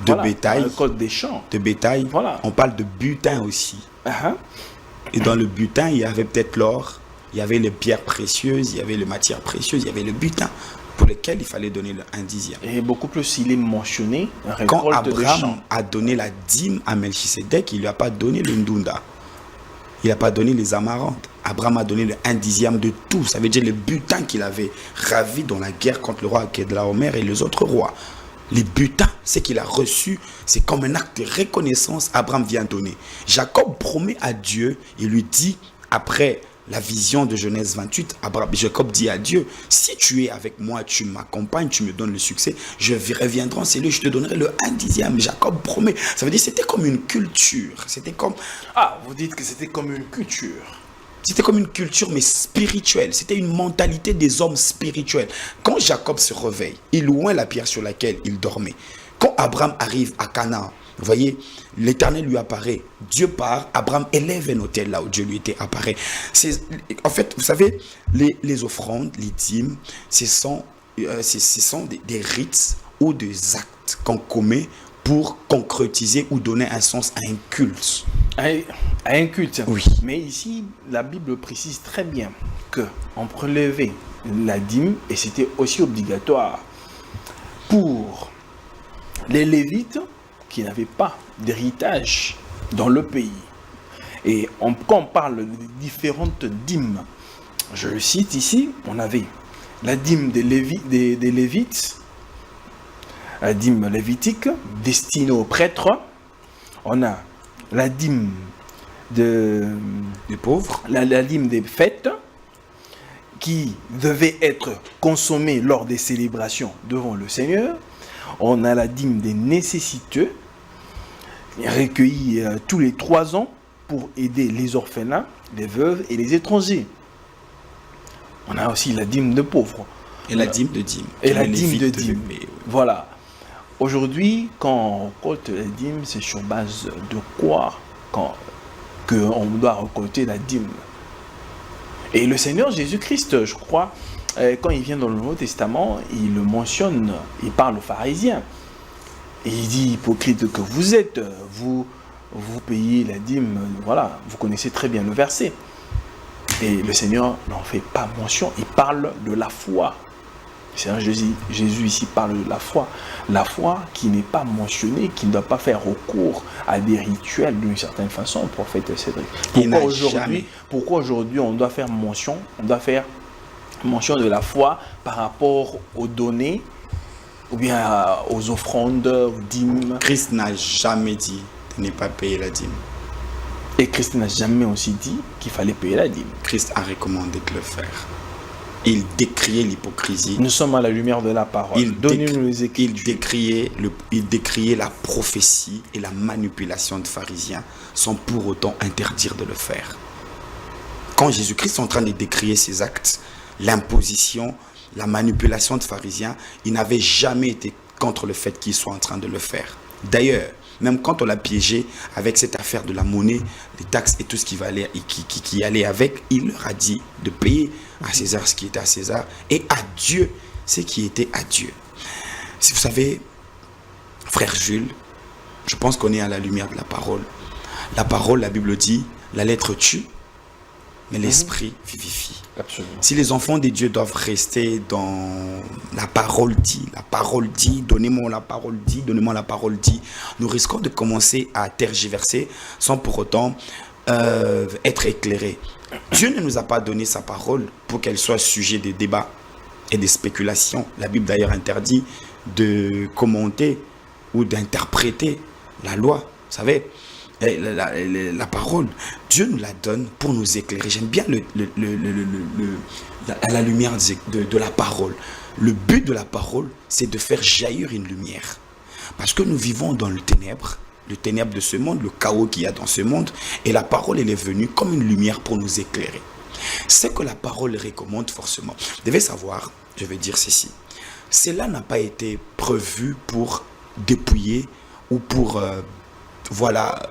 de bétail. Récolte des champs. De bétail. Voilà. On parle de butin aussi. Et dans le butin, il y avait peut-être l'or. Il y avait les pierres précieuses, il y avait les matières précieuses, il y avait le butin pour lequel il fallait donner le 1/10. Et beaucoup plus, il est mentionné. Quand Abraham a donné la dîme à Melchisédek, il ne lui a pas donné le ndunda. Il n'a pas donné les amarantes. Abraham a donné le 1/10 de tout. Ça veut dire le butin qu'il avait ravi dans la guerre contre le roi Kedlaomer et les autres rois. Les butins, ce qu'il a reçu, c'est comme un acte de reconnaissance, Abraham vient donner. Jacob promet à Dieu, il lui dit, après la vision de Genèse 28, Jacob dit à Dieu, si tu es avec moi, tu m'accompagnes, tu me donnes le succès, je reviendrai en cellule, je te donnerai le 1/10. Jacob promet. Ça veut dire que c'était comme une culture. C'était comme... Ah, vous dites que c'était comme une culture. C'était comme une culture, mais spirituelle. C'était une mentalité des hommes spirituels. Quand Jacob se réveille, il oint la pierre sur laquelle il dormait. Quand Abraham arrive à Canaan, vous voyez, l'Éternel lui apparaît. Dieu part, Abraham élève un autel là où Dieu lui était apparu. En fait, vous savez, les offrandes, les dîmes, ce sont des rites ou des actes qu'on commet pour concrétiser ou donner un sens à un culte. À un culte. Oui. Mais ici, la Bible précise très bien qu'on prélevait la dîme et c'était aussi obligatoire pour les Lévites qui n'avaient pas d'héritage dans le pays. Et quand on parle de différentes dîmes, je le cite ici, on avait la dîme des Lévites, la dîme lévitique destinée aux prêtres. On a la dîme des pauvres, la dîme des fêtes qui devait être consommée lors des célébrations devant le Seigneur. On a la dîme des nécessiteux recueillie tous les 3 ans pour aider les orphelins, les veuves et les étrangers. On a aussi la dîme de pauvres. Et la dîme de dîme. Et la dîme de dîme. Oui. Voilà. Aujourd'hui, quand on récolte la dîme, c'est sur base de quoi qu'on doit récolter la dîme. Et le Seigneur Jésus-Christ, je crois, quand il vient dans le Nouveau Testament, il le mentionne, il parle aux pharisiens. Et il dit, hypocrite que vous êtes, vous payez la dîme, voilà, vous connaissez très bien le verset. Et le Seigneur n'en fait pas mention, il parle de la foi. Le Seigneur Jésus ici parle de la foi qui n'est pas mentionnée, qui ne doit pas faire recours à des rituels d'une certaine façon, prophète Cédric. Pourquoi aujourd'hui on doit faire mention de la foi par rapport aux données ou bien aux offrandes, aux dîmes? Christ n'a jamais dit de ne pas payer la dîme. Et Christ n'a jamais aussi dit qu'il fallait payer la dîme. Christ a recommandé de le faire. Il décriait l'hypocrisie. Nous sommes à la lumière de la parole. Donnez-nous les Écritures. Il décriait la prophétie et la manipulation de pharisiens sans pour autant interdire de le faire. Quand Jésus-Christ est en train de décrire ces actes, l'imposition, la manipulation de pharisiens, il n'avait jamais été contre le fait qu'ils soient en train de le faire. D'ailleurs, même quand on l'a piégé avec cette affaire de la monnaie, les taxes et tout ce qui allait avec, il leur a dit de payer à César ce qui était à César et à Dieu ce qui était à Dieu. Si vous savez, frère Jules, je pense qu'on est à la lumière de la parole. La parole, la Bible dit, la lettre tue, mais l'esprit vivifie. Absolument. Si les enfants de Dieu doivent rester dans la parole dit, donnez-moi la parole dit, nous risquons de commencer à tergiverser sans pour autant être éclairés. Dieu ne nous a pas donné sa parole pour qu'elle soit sujet de débats et de spéculations. La Bible d'ailleurs interdit de commenter ou d'interpréter la loi, vous savez. La parole, Dieu nous la donne pour nous éclairer. J'aime bien à la lumière de la parole. Le but de la parole, c'est de faire jaillir une lumière. Parce que nous vivons dans le ténèbre de ce monde, le chaos qu'il y a dans ce monde. Et la parole, elle est venue comme une lumière pour nous éclairer. Ce que la parole recommande forcément. Vous devez savoir, je vais dire ceci. Cela n'a pas été prévu pour dépouiller ou pour... voilà.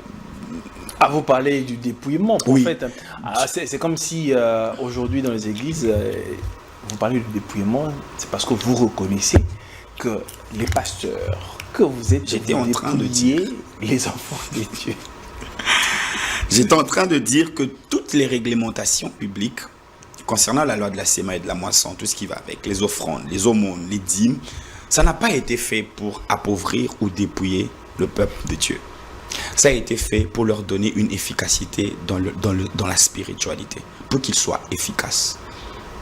Ah, vous parlez du dépouillement, oui. Prophète. C'est comme si aujourd'hui dans les églises, vous parlez du dépouillement, c'est parce que vous reconnaissez que les pasteurs, que vous êtes, j'étais en train de dire les enfants de Dieu. J'étais en train de dire que toutes les réglementations publiques concernant la loi de la séma et de la moisson, tout ce qui va avec, les offrandes, les aumônes, les dîmes, ça n'a pas été fait pour appauvrir ou dépouiller le peuple de Dieu. Ça a été fait pour leur donner une efficacité dans la spiritualité, pour qu'ils soient efficaces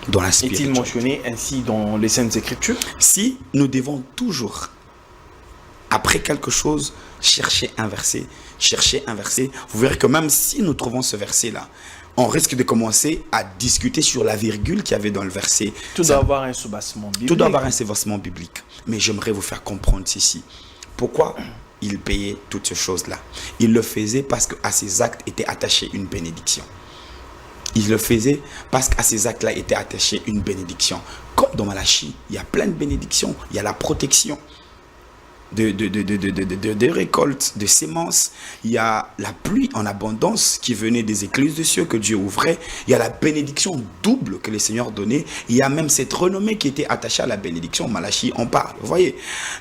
dans la spiritualité. Est-il mentionné ainsi dans les Saintes Écritures? Si nous devons toujours Après quelque chose, cherchez un verset. Cherchez un verset. Vous verrez que même si nous trouvons ce verset-là, on risque de commencer à discuter sur la virgule qu'il y avait dans le verset. Tout doit avoir un soubassement biblique. Tout doit avoir un soubassement biblique. Mais j'aimerais vous faire comprendre ceci. Pourquoi il payait toutes ces choses-là? Il le faisait parce qu'à ses actes était attachée une bénédiction. Il le faisait parce qu'à ces actes-là était attachée une bénédiction. Comme dans Malachie, il y a plein de bénédictions. Il y a la protection de récoltes, de semences. Il y a la pluie en abondance qui venait des écluses de cieux que Dieu ouvrait. Il y a la bénédiction double que le Seigneur donnait. Il y a même cette renommée qui était attachée à la bénédiction. Malachie en parle, vous voyez.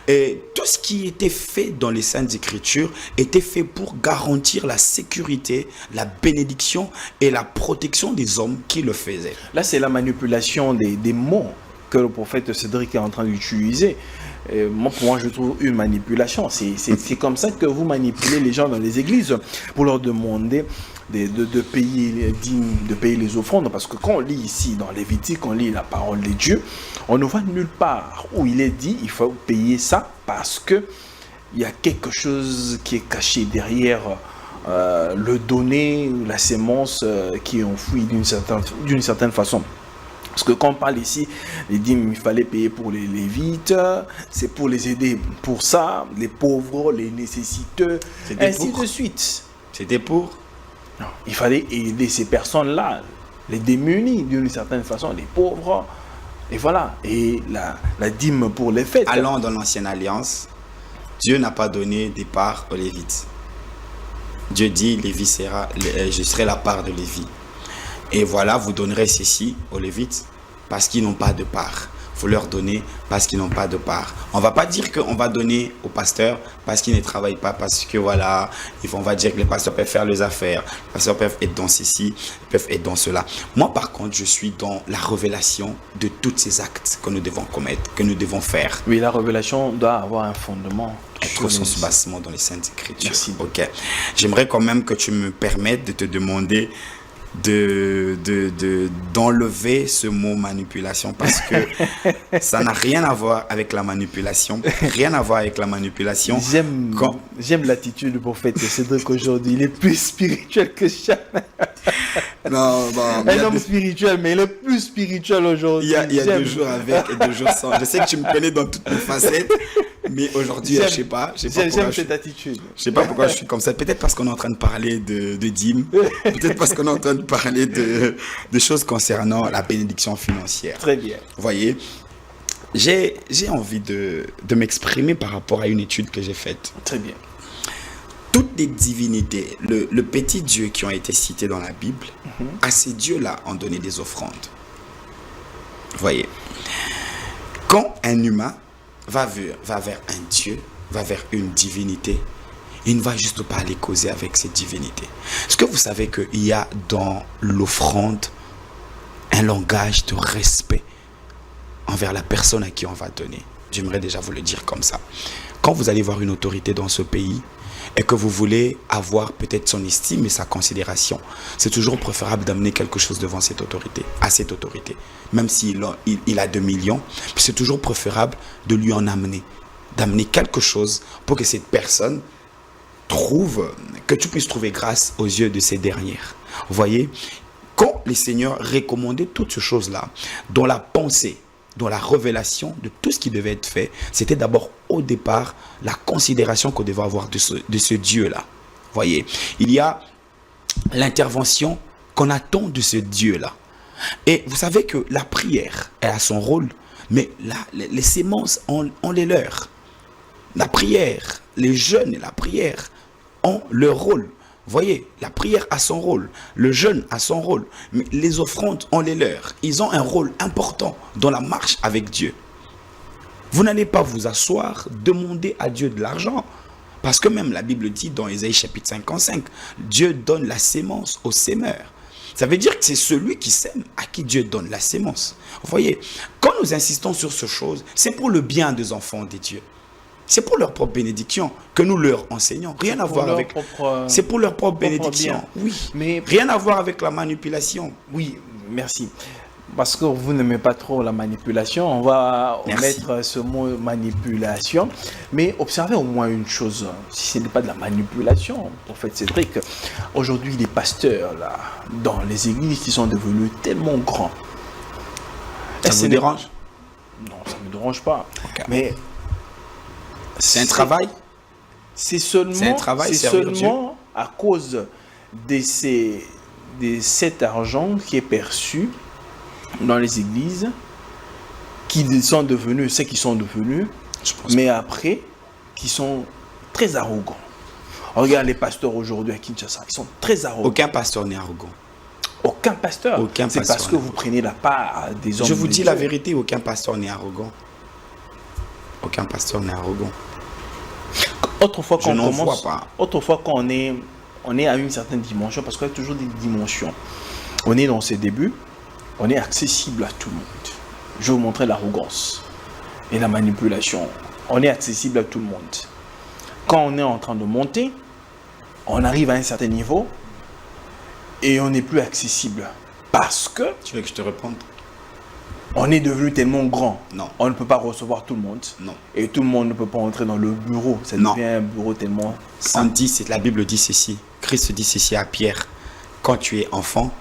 Et tout ce qui était fait dans les Saintes Écritures était fait pour garantir la sécurité, la bénédiction et la protection des hommes qui le faisaient. Là, c'est la manipulation des mots que le prophète Cédric est en train d'utiliser. Moi, pour moi, je trouve une manipulation. C'est comme ça que vous manipulez les gens dans les églises pour leur demander de payer les offrandes. Parce que quand on lit ici dans Lévitique, on lit la parole de Dieu, on ne voit nulle part où il est dit il faut payer ça parce que il y a quelque chose qui est caché derrière le donné, la sémence qui est enfouie d'une certaine façon. Parce que quand on parle ici, les dîmes, il fallait payer pour les Lévites, c'est pour les aider pour ça, les pauvres, les nécessiteux, ainsi de suite. C'était pour? Non, il fallait aider ces personnes-là, les démunis d'une certaine façon, les pauvres, et voilà. Et la dîme pour les fêtes. Allons dans l'ancienne alliance, Dieu n'a pas donné des parts aux Lévites. Dieu dit, je serai la part de Lévi. Et voilà, vous donnerez ceci aux Lévites parce qu'ils n'ont pas de part. Il faut leur donner parce qu'ils n'ont pas de part. On ne va pas dire qu'on va donner aux pasteurs parce qu'ils ne travaillent pas, parce que voilà, on va dire que les pasteurs peuvent faire leurs affaires, les pasteurs peuvent être dans ceci, ils peuvent être dans cela. Moi, par contre, je suis dans la révélation de tous ces actes que nous devons commettre, que nous devons faire. Oui, la révélation doit avoir un fondement. Être son soubassement dans les Saintes Écritures. Merci. Ok. J'aimerais quand même que tu me permettes de te demander d'enlever ce mot manipulation parce que ça n'a rien à voir avec la manipulation. Rien à voir avec la manipulation. J'aime l'attitude du prophète Cédric aujourd'hui. Il est plus spirituel que jamais. Non, un homme spirituel, mais il est plus spirituel aujourd'hui. Il y a 2 jours avec et 2 jours sans. Je sais que tu me connais dans toutes mes facettes. Mais aujourd'hui, je sais pas. J'aime cette attitude. Je sais pas pourquoi je suis comme ça. Peut-être parce qu'on est en train de parler de dîmes. Peut-être parce qu'on est en train de parler de choses concernant la bénédiction financière. Très bien. Vous voyez, j'ai envie de m'exprimer par rapport à une étude que j'ai faite. Très bien. Toutes les divinités, le petit Dieu qui ont été cités dans la Bible, à ces dieux-là ont donné des offrandes. Vous voyez, quand un humain va vers un Dieu, va vers une divinité, il ne va juste pas aller causer avec cette divinité. Est-ce que vous savez qu'il y a dans l'offrande un langage de respect envers la personne à qui on va donner? J'aimerais déjà vous le dire comme ça. Quand vous allez voir une autorité dans ce pays et que vous voulez avoir peut-être son estime et sa considération, c'est toujours préférable d'amener quelque chose devant cette autorité, à cette autorité. Même s'il a 2 millions, c'est toujours préférable de lui en amener, d'amener quelque chose pour que cette personne que tu puisses trouver grâce aux yeux de ces dernières. Vous voyez, quand les seigneurs recommandaient toutes ces choses-là, dans la pensée, dans la révélation de tout ce qui devait être fait, c'était d'abord au départ la considération qu'on devait avoir de ce Dieu-là. Vous voyez, il y a l'intervention qu'on attend de ce Dieu-là. Et vous savez que la prière, elle a son rôle, mais les sémences ont les leurs. La prière, les jeûnes et la prière ont leur rôle. Vous voyez, la prière a son rôle, le jeûne a son rôle, mais les offrandes ont les leurs. Ils ont un rôle important dans la marche avec Dieu. Vous n'allez pas vous asseoir, demander à Dieu de l'argent, parce que même la Bible dit dans Ésaïe chapitre 55, Dieu donne la sémence au sémeur. Ça veut dire que c'est celui qui sème à qui Dieu donne la sémence. Vous voyez, quand nous insistons sur ces choses, c'est pour le bien des enfants de Dieu. C'est pour leur propre bénédiction que nous leur enseignons. Rien à voir avec... C'est pour leur propre bénédiction. Oui, mais rien à voir avec la manipulation. Oui, merci. parce que vous n'aimez pas trop la manipulation, on va Merci. mettre ce mot manipulation. Mais observez au moins une chose, si ce n'est pas de la manipulation, prophète Cédric, aujourd'hui les pasteurs là, dans les églises qui sont devenus tellement grands. Ça vous dérange? Non, ça ne me dérange pas. Ok. Mais C'est un travail? c'est seulement, C'est un travail, c'est servir seulement à cause de cet argent qui est perçu dans les églises qui sont devenus ce qu'ils sont devenus, Je pense mais après, qui sont très arrogants. Regarde les pasteurs aujourd'hui à Kinshasa, ils sont très arrogants. aucun pasteur n'est arrogant. Aucun pasteur. Aucun C'est pasteur parce que n'est vous prenez la part des hommes. Je vous de dis Dieu. la vérité, aucun pasteur n'est arrogant. Aucun pasteur n'est arrogant. Autrefois, quand Je on n'en commence, vois pas. autrefois, quand on est à une certaine dimension, parce qu'il y a toujours des dimensions. On est dans ses débuts, on est accessible à tout le monde. Je vais vous montrer l'arrogance et la manipulation. On est accessible à tout le monde. Quand on est en train de monter, on arrive à un certain niveau et on n'est plus accessible parce que Tu veux que je te réponde? on est devenu tellement grand. Non. On ne peut pas recevoir tout le monde. Non. Et tout le monde ne peut pas entrer dans le bureau. Ça Non. devient un bureau tellement... On dit, la Bible dit ceci. Christ dit ceci à Pierre. Quand tu es enfant,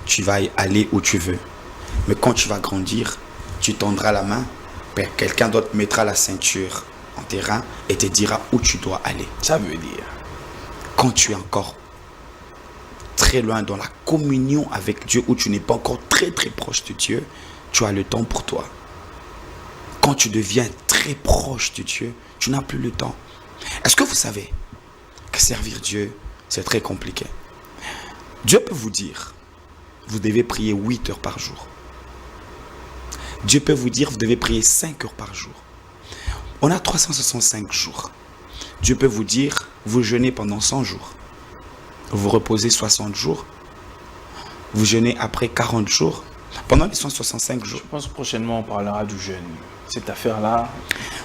tu vas aller où tu veux. Mais quand tu vas grandir, tu tendras la main, quelqu'un d'autre mettra la ceinture en terrain et te dira où tu dois aller. Ça veut dire... Quand tu es encore très loin dans la communion avec Dieu, où tu n'es pas encore très très proche de Dieu, tu as le temps pour toi. Quand tu deviens très proche de Dieu, tu n'as plus le temps. Est-ce que vous savez que servir Dieu, c'est très compliqué? Dieu peut vous dire, vous devez prier 8 heures par jour. Dieu peut vous dire, vous devez prier 5 heures par jour. On a 365 jours. Dieu peut vous dire, vous jeûnez pendant 100 jours. Vous reposez 60 jours. Vous jeûnez après 40 jours. Pendant les 165 jours. Je pense que prochainement on parlera du jeûne. Cette affaire-là...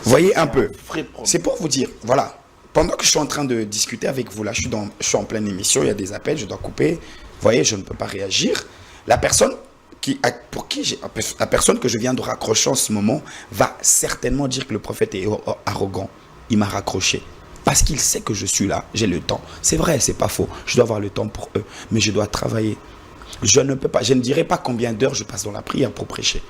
Voyez un peu. Vrai problème. C'est pour vous dire, voilà. Pendant que je suis en train de discuter avec vous, là, je suis en pleine émission, il y a des appels, je dois couper. Vous voyez, je ne peux pas réagir. La personne la personne que je viens de raccrocher en ce moment va certainement dire que le prophète est arrogant. Il m'a raccroché. Parce qu'il sait que je suis là, j'ai le temps. C'est vrai, c'est pas faux. Je dois avoir le temps pour eux. Mais je dois travailler. Je ne peux pas, je ne dirai pas combien d'heures je passe dans la prière pour prêcher.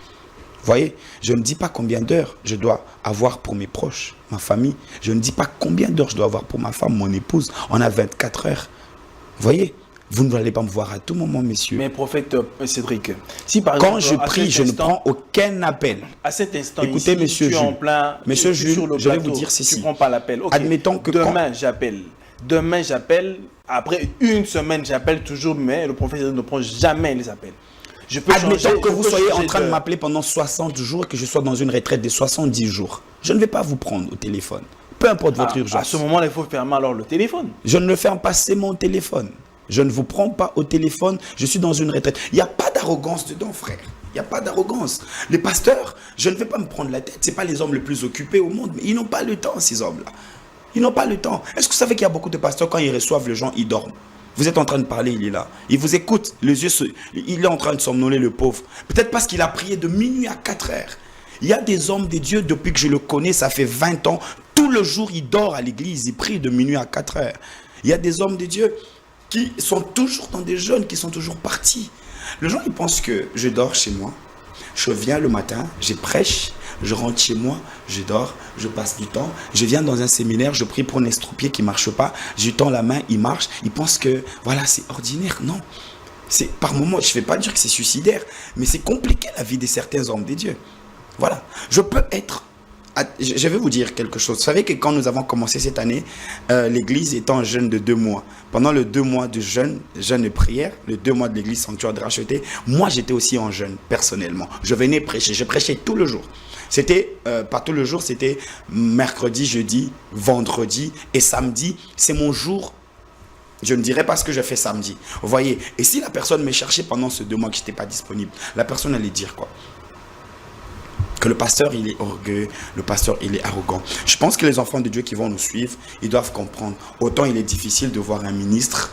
Vous voyez, je ne dis pas combien d'heures je dois avoir pour mes proches, ma famille. Je ne dis pas combien d'heures je dois avoir pour ma femme, mon épouse. On a 24 heures. Vous voyez, vous ne allez pas me voir à tout moment, messieurs. Mais prophète Cédric, si par Quand exemple, je prie, je ne prends aucun appel. À cet instant, Écoutez, ici, monsieur tu es en Jules. plein, Monsieur tu es Jules, sur le je vais plateau, vous dire ceci. Tu ne prends pas l'appel. Ok. Admettons que demain, j'appelle. Demain, j'appelle. Après une semaine, j'appelle toujours, mais le prophète ne prend jamais les appels. Je peux Admettons changer- que je vous peux soyez en changer train de m'appeler pendant 60 jours, que je sois dans une retraite de 70 jours. Je ne vais pas vous prendre au téléphone. Peu importe votre À urgence. ce moment-là, il faut fermer alors le téléphone. Je ne le ferme pas, c'est mon téléphone. Je ne vous prends pas au téléphone, je suis dans une retraite. Il n'y a pas d'arrogance dedans, frère. Il n'y a pas d'arrogance. Les pasteurs, je ne vais pas me prendre la tête. Ce n'est pas les hommes les plus occupés au monde, mais ils n'ont pas le temps, ces hommes-là. Ils n'ont pas le temps. Est-ce que vous savez qu'il y a beaucoup de pasteurs, quand ils reçoivent les gens, ils dorment? Vous êtes en train de parler, il est là. Il vous écoute, il est en train de somnoler, le pauvre. Peut-être parce qu'il a prié de minuit à 4 heures. Il y a des hommes de Dieu, depuis que je le connais, ça fait 20 ans. Tout le jour, il dort à l'église, il prie de minuit à 4 heures. Il y a des hommes de Dieu qui sont toujours dans des jeûnes, qui sont toujours partis. Les gens, ils pensent que je dors chez moi. Je viens le matin, je prêche, je rentre chez moi, je dors, je passe du temps. Je viens dans un séminaire, je prie pour un estropié qui ne marche pas. Je lui tends la main, il marche. Ils pensent que, voilà, c'est ordinaire. Non. C'est par moments, je ne vais pas dire que c'est suicidaire, mais c'est compliqué la vie de certains hommes de Dieu. Voilà. Je peux être... Je vais vous dire quelque chose. Vous savez que quand nous avons commencé cette année, l'église était en jeûne de 2 mois. Pendant le 2 mois de jeûne de prière, le 2 mois de l'église sanctuaire de Racheté, moi j'étais aussi en jeûne personnellement. Je venais prêcher, je prêchais tout le jour. C'était, pas tout le jour, c'était mercredi, jeudi, vendredi et samedi. C'est mon jour. Je ne dirais pas ce que je fais samedi. Vous voyez, et si la personne me cherchait pendant ce 2 mois que je n'étais pas disponible, la personne allait dire quoi? Que le pasteur, il est orgueilleux, le pasteur, il est arrogant. Je pense que les enfants de Dieu qui vont nous suivre, ils doivent comprendre. Autant il est difficile de voir un ministre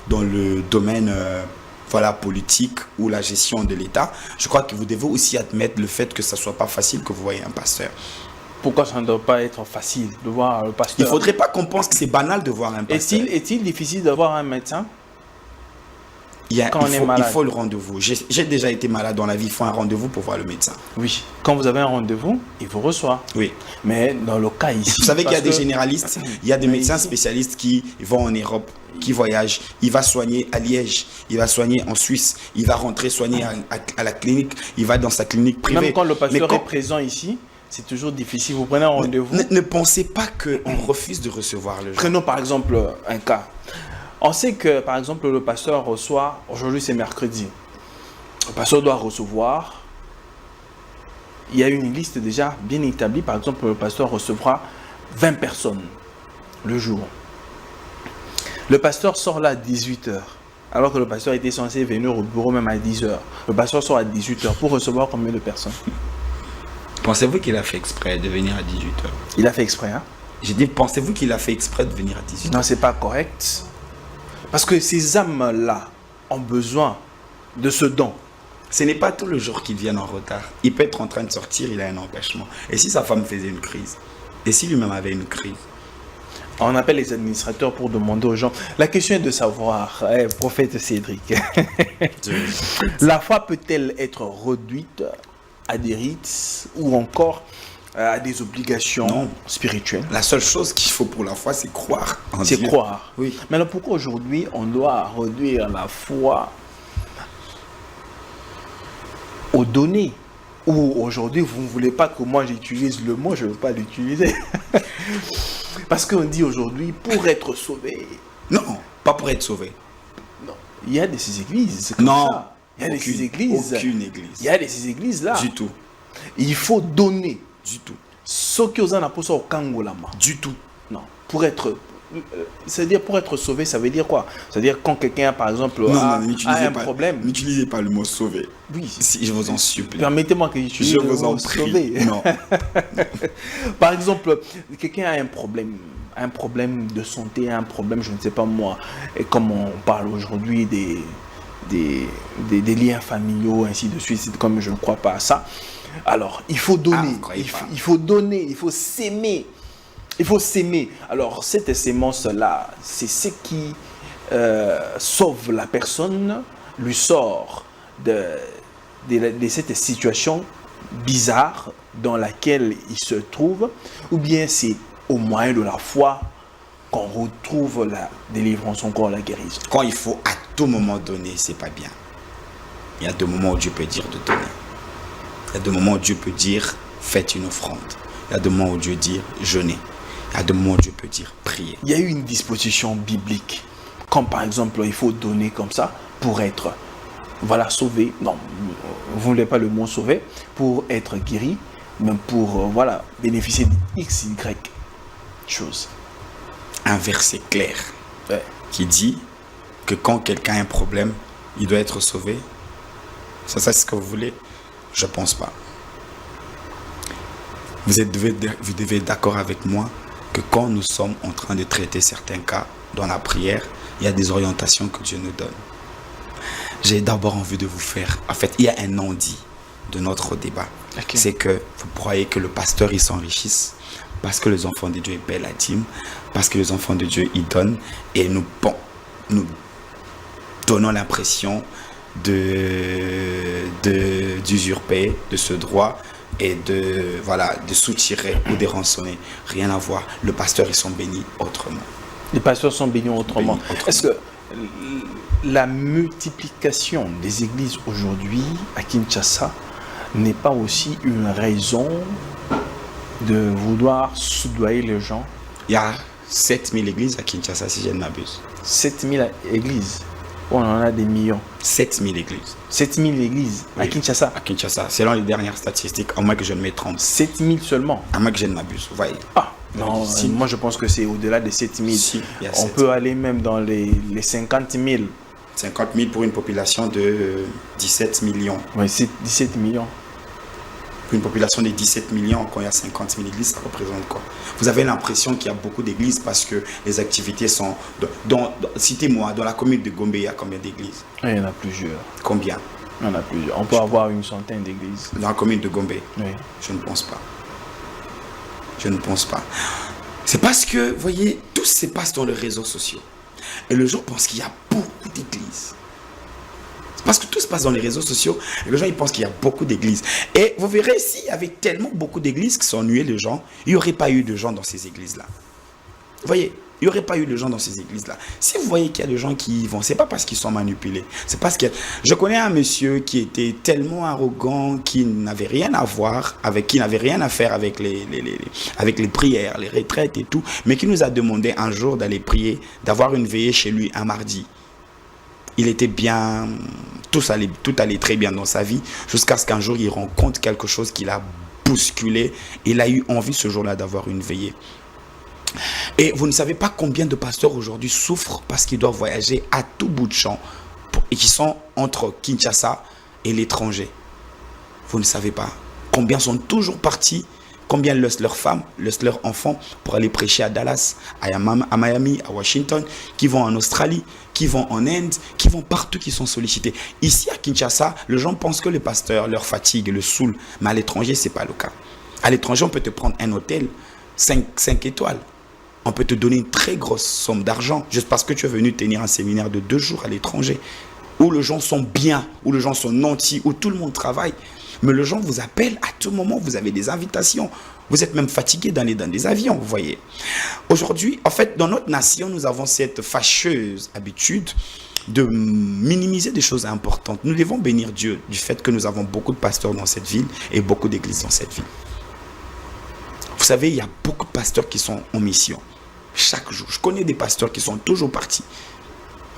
dans le domaine voilà, politique ou la gestion de l'État, je crois que vous devez aussi admettre le fait que ça ne soit pas facile que vous voyez un pasteur. Pourquoi ça ne doit pas être facile de voir le pasteur? Il ne faudrait pas qu'on pense que c'est banal de voir un pasteur. Est-il difficile d'avoir un médecin? Il quand on est malade? Il faut le rendez-vous. J'ai déjà été malade dans la vie, il faut un rendez-vous pour voir le médecin. Oui. Quand vous avez un rendez-vous, il vous reçoit. Oui. Mais dans le cas ici... Vous savez qu'il y a des généralistes, il y a des médecins spécialistes qui vont en Europe, qui voyagent. Il va soigner à Liège, il va soigner en Suisse, il va rentrer soigner à la clinique, il va dans sa clinique privée. Même quand le pasteur est présent ici, c'est toujours difficile. Vous prenez un rendez-vous. Ne pensez pas qu'on refuse de recevoir le gens. Prenons par exemple un cas. On sait que par exemple le pasteur reçoit, aujourd'hui c'est mercredi, le pasteur doit recevoir, il y a une liste déjà bien établie, par exemple le pasteur recevra 20 personnes le jour. Le pasteur sort là à 18h, alors que le pasteur était censé venir au bureau même à 10h. Le pasteur sort à 18h pour recevoir combien de personnes? Pensez-vous qu'il a fait exprès de venir à 18h? Il a fait exprès, hein? J'ai dit, pensez-vous qu'il a fait exprès de venir à 18h? Non, c'est pas correct. Parce que ces âmes-là ont besoin de ce don. Ce n'est pas tout le jour qu'ils viennent en retard. Il peut être en train de sortir, il a un empêchement. Et si sa femme faisait une crise? Et si lui-même avait une crise? On appelle les administrateurs pour demander aux gens. La question est de savoir, prophète Cédric, la foi peut-elle être réduite à des rites ou encore à des obligations spirituelles? La seule chose qu'il faut pour la foi, c'est croire en C'est Dieu. croire. Oui. Mais alors pourquoi aujourd'hui on doit réduire la foi aux données? Ou aujourd'hui vous ne voulez pas que moi j'utilise le mot, je ne veux pas l'utiliser. Parce qu'on dit aujourd'hui pour être sauvé. Non, pas pour être sauvé. Non. Il y a ces églises, c'est comme ça. Il y a ces églises. Aucune église. Il y a ces églises là. Du tout. Il faut donner. Du tout. Ce qui aux an au Kangolama. Du tout. Non. Pour être. C'est-à-dire pour être sauvé, ça veut dire quoi? C'est-à-dire quand quelqu'un, par exemple, a un problème. N'utilisez pas le mot sauver. Oui. Si, je vous en supplie. Permettez-moi que j'utilise le vous en mot prie. sauver. Non. Par exemple, quelqu'un a un problème de santé, un problème, je ne sais pas moi, et comme on parle aujourd'hui des liens familiaux, ainsi de suite, comme je ne crois pas à ça. Alors, il faut donner, il faut donner, il faut s'aimer. Il faut s'aimer. Alors, cette sémence-là, c'est ce qui sauve la personne, lui sort de cette situation bizarre dans laquelle il se trouve, ou bien c'est au moyen de la foi qu'on retrouve la délivrance, encore la guérison. Quand il faut à tout moment donner, c'est pas bien. Il y a des moments où Dieu peut dire de donner. Il y a des moments où Dieu peut dire faites une offrande. Il y a des moments où Dieu dit jeûnez. Il y a des moments où Dieu peut dire priez. Il y a eu une disposition biblique, comme par exemple il faut donner comme ça pour être sauvé. Non, vous ne voulez pas le mot sauvé, pour être guéri, mais pour bénéficier de X, Y choses. Un verset clair qui dit que quand quelqu'un a un problème, il doit être sauvé. Ça c'est ce que vous voulez? Je ne pense pas. Vous devez être d'accord avec moi que quand nous sommes en train de traiter certains cas dans la prière, il y a des orientations que Dieu nous donne. J'ai d'abord envie de vous faire... En fait, il y a un non-dit de notre débat. Okay. C'est que vous croyez que le pasteur, il s'enrichisse parce que les enfants de Dieu paient la dîme, parce que les enfants de Dieu, ils donnent, et nous donnons l'impression d'usurper de ce droit et de soutirer ou de rançonner. Rien à voir. Le pasteur, ils sont bénis autrement. Les pasteurs sont bénis autrement. Est-ce que la multiplication des églises aujourd'hui à Kinshasa n'est pas aussi une raison de vouloir soudoyer les gens? Il y a 7000 églises à Kinshasa, si je ne m'abuse. 7000 églises? On en a des millions. 7000 églises. 7000 églises à Kinshasa? À Kinshasa, selon les dernières statistiques, à moins que je ne me trompe. 7000 seulement? À moins que je ne m'abuse, vous voyez. Ah, non, moi je pense que c'est au-delà des 7000. Si, on peut aller même dans les 50 000. 50 000 pour une population de 17 millions. Oui, c'est 17 millions. Une population de 17 millions, quand il y a 50 000 églises, ça représente quoi? Vous avez l'impression qu'il y a beaucoup d'églises parce que les activités sont... Citez-moi, dans la commune de Gombe, il y a combien d'églises? Il y en a plusieurs. Combien? Il y en a plusieurs. On peut avoir une centaine d'églises. Dans la commune de Gombe? Oui. Je ne pense pas. Je ne pense pas. C'est parce que, vous voyez, tout se passe dans les réseaux sociaux. Et les gens pensent qu'il y a beaucoup d'églises. C'est parce que tout se passe dans les réseaux sociaux. Et les gens, ils pensent qu'il y a beaucoup d'églises. Et vous verrez, s'il y avait tellement beaucoup d'églises qui s'ennuyaient les gens, il n'y aurait pas eu de gens dans ces églises-là. Vous voyez, il n'y aurait pas eu de gens dans ces églises-là. Si vous voyez qu'il y a des gens qui y vont, c'est pas parce qu'ils sont manipulés. C'est parce que je connais un monsieur qui était tellement arrogant, qui n'avait rien à voir avec, qui n'avait rien à faire avec avec les prières, les retraites et tout, mais qui nous a demandé un jour d'aller prier, d'avoir une veillée chez lui un mardi. Il était bien, tout allait très bien dans sa vie, jusqu'à ce qu'un jour il rencontre quelque chose qui l'a bousculé. Il a eu envie ce jour-là d'avoir une veillée. Et vous ne savez pas combien de pasteurs aujourd'hui souffrent parce qu'ils doivent voyager à tout bout de champ et qui sont entre Kinshasa et l'étranger. Vous ne savez pas combien sont toujours partis, combien laissent leurs femmes, laissent leurs enfants pour aller prêcher à Dallas, à Miami, à Washington, qui vont en Australie, qui vont en Inde, qui vont partout, qui sont sollicités. Ici à Kinshasa, les gens pensent que les pasteurs leur fatigue, le saoulent, mais à l'étranger, ce n'est pas le cas. À l'étranger, on peut te prendre un hôtel 5 étoiles. On peut te donner une très grosse somme d'argent juste parce que tu es venu tenir un séminaire de 2 jours à l'étranger, où les gens sont bien, où les gens sont nantis, où tout le monde travaille. Mais les gens vous appellent à tout moment, vous avez des invitations. Vous êtes même fatigué dans des avions, vous voyez. Aujourd'hui, en fait, dans notre nation, nous avons cette fâcheuse habitude de minimiser des choses importantes. Nous devons bénir Dieu du fait que nous avons beaucoup de pasteurs dans cette ville et beaucoup d'églises dans cette ville. Vous savez, il y a beaucoup de pasteurs qui sont en mission. Chaque jour. Je connais des pasteurs qui sont toujours partis.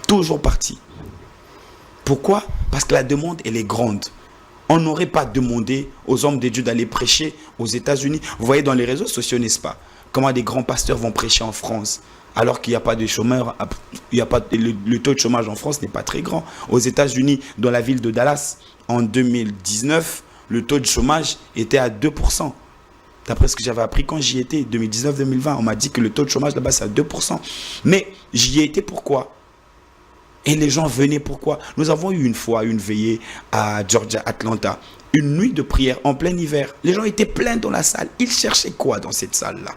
Toujours partis. Pourquoi? Parce que la demande, elle est grande. On n'aurait pas demandé aux hommes de Dieu d'aller prêcher aux États-Unis. Vous voyez dans les réseaux sociaux, n'est-ce pas? Comment des grands pasteurs vont prêcher en France alors qu'il n'y a pas de chômeurs. Le taux de chômage en France n'est pas très grand. Aux États-Unis, dans la ville de Dallas, en 2019, le taux de chômage était à 2%. D'après ce que j'avais appris quand j'y étais, 2019-2020, on m'a dit que le taux de chômage là-bas, c'est à 2%. Mais j'y étais pourquoi? Et les gens venaient pourquoi? Nous avons eu une fois une veillée à Georgia, Atlanta, une nuit de prière en plein hiver. Les gens étaient pleins dans la salle. Ils cherchaient quoi dans cette salle-là?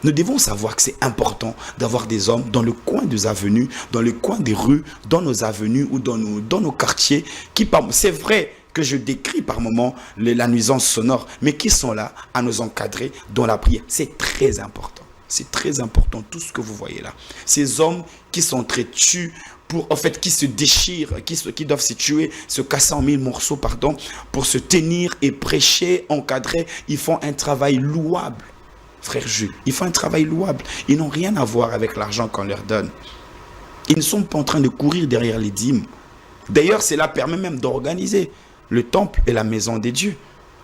Nous devons savoir que c'est important d'avoir des hommes dans le coin des avenues, dans le coin des rues, dans nos avenues ou dans nos quartiers qui, c'est vrai, que je décris par moments la nuisance sonore, mais qui sont là à nous encadrer dans la prière. C'est très important. C'est très important tout ce que vous voyez là. Ces hommes qui sont très tués, en fait, qui se déchirent, qui doivent se tuer, se casser en 1000 morceaux, pardon, pour se tenir et prêcher, encadrer, ils font un travail louable. Frère Jules, ils font un travail louable. Ils n'ont rien à voir avec l'argent qu'on leur donne. Ils ne sont pas en train de courir derrière les dîmes. D'ailleurs, cela permet même d'organiser le temple et la maison des dieux.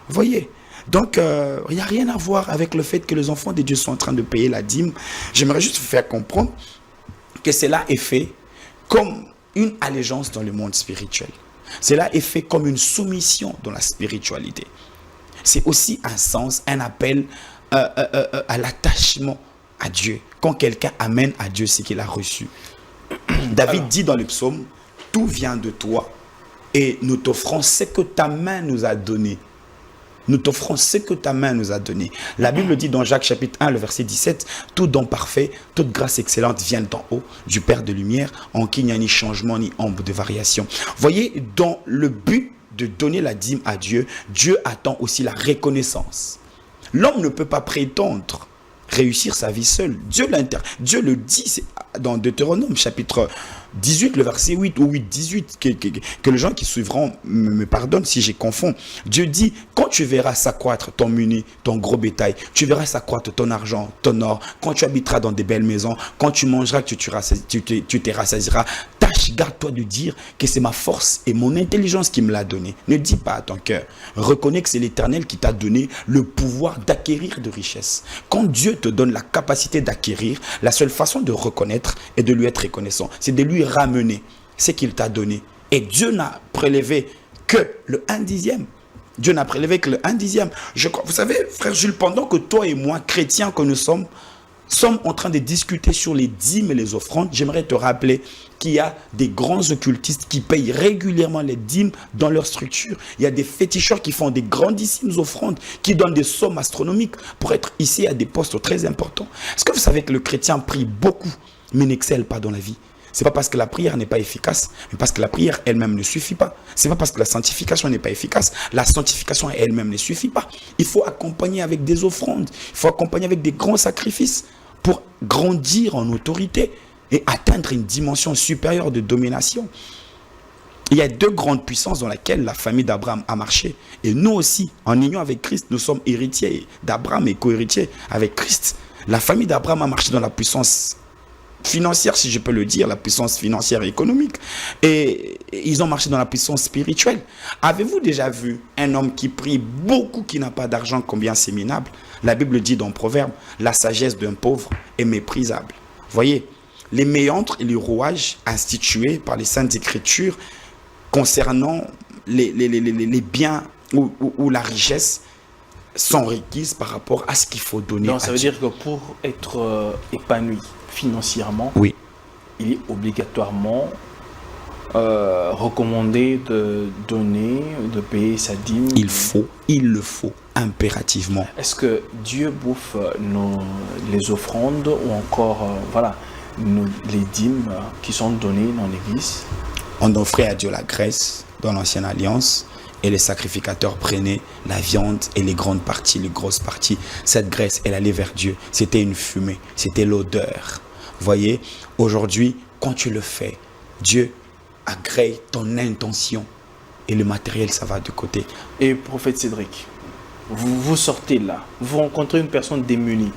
Vous voyez? Donc, il n'y a rien à voir avec le fait que les enfants de Dieu sont en train de payer la dîme. J'aimerais juste vous faire comprendre que cela est fait comme une allégeance dans le monde spirituel. Cela est fait comme une soumission dans la spiritualité. C'est aussi un sens, un appel à l'attachement à Dieu. Quand quelqu'un amène à Dieu ce qu'il a reçu. David dit dans le psaume, « Tout vient de toi. Et nous t'offrons ce que ta main nous a donné. » Nous t'offrons ce que ta main nous a donné. La Bible dit dans Jacques chapitre 1, le verset 17, « Tout don parfait, toute grâce excellente vient d'en haut, du Père de lumière, en qui il n'y a ni changement ni ombre de variation. » Voyez, dans le but de donner la dîme à Dieu, Dieu attend aussi la reconnaissance. L'homme ne peut pas prétendre réussir sa vie seul. Dieu le dit dans Deutéronome chapitre 18, le verset 8 ou 8-18, que les gens qui suivront me pardonnent si je confonds. Dieu dit, quand tu verras s'accroître ton menu, ton gros bétail, tu verras s'accroître ton argent, ton or, quand tu habiteras dans des belles maisons, quand tu mangeras, tu te rassasieras, garde-toi de dire que c'est ma force et mon intelligence qui me l'a donné. Ne dis pas à ton cœur. Reconnais que c'est l'Éternel qui t'a donné le pouvoir d'acquérir de richesses. Quand Dieu te donne la capacité d'acquérir, la seule façon de reconnaître et de lui être reconnaissant, c'est de lui ramener ce qu'il t'a donné. Et Dieu n'a prélevé que le 1/10. Dieu n'a prélevé que le 1/10. Je crois, vous savez, frère Jules, pendant que toi et moi, chrétiens que nous sommes en train de discuter sur les dîmes et les offrandes, j'aimerais te rappeler qu'il y a des grands occultistes qui payent régulièrement les dîmes dans leur structure. Il y a des féticheurs qui font des grandissimes offrandes, qui donnent des sommes astronomiques pour être ici à des postes très importants. Est-ce que vous savez que le chrétien prie beaucoup, mais n'excelle pas dans la vie? C'est pas parce que la prière n'est pas efficace, mais parce que la prière elle-même ne suffit pas. C'est pas parce que la sanctification n'est pas efficace, la sanctification elle-même ne suffit pas. Il faut accompagner avec des offrandes, il faut accompagner avec des grands sacrifices pour grandir en autorité et atteindre une dimension supérieure de domination. Il y a deux grandes puissances dans lesquelles la famille d'Abraham a marché. Et nous aussi, en union avec Christ, nous sommes héritiers d'Abraham et co-héritiers avec Christ. La famille d'Abraham a marché dans la puissance financière, si je peux le dire, la puissance financière et économique. Et ils ont marché dans la puissance spirituelle. Avez-vous déjà vu un homme qui prie beaucoup, qui n'a pas d'argent, combien c'est minable? La Bible dit dans Proverbe, la sagesse d'un pauvre est méprisable. Voyez, les méandres et les rouages institués par les Saintes Écritures concernant les biens ou la richesse s'enriquissent par rapport à ce qu'il faut donner. Donc ça veut dire que pour être épanoui financièrement, oui, il est obligatoirement recommandé de donner, de payer sa dîme. Il le faut impérativement. Est-ce que Dieu bouffe les offrandes ou encore les dîmes qui sont données dans l'église? On offrait à Dieu la graisse dans l'ancienne alliance et les sacrificateurs prenaient la viande et les grandes parties, les grosses parties. Cette graisse, elle allait vers Dieu. C'était une fumée, c'était l'odeur. Voyez, aujourd'hui, quand tu le fais, Dieu agrée ton intention et le matériel, ça va de côté. Et prophète Cédric, vous sortez là, vous rencontrez une personne démunie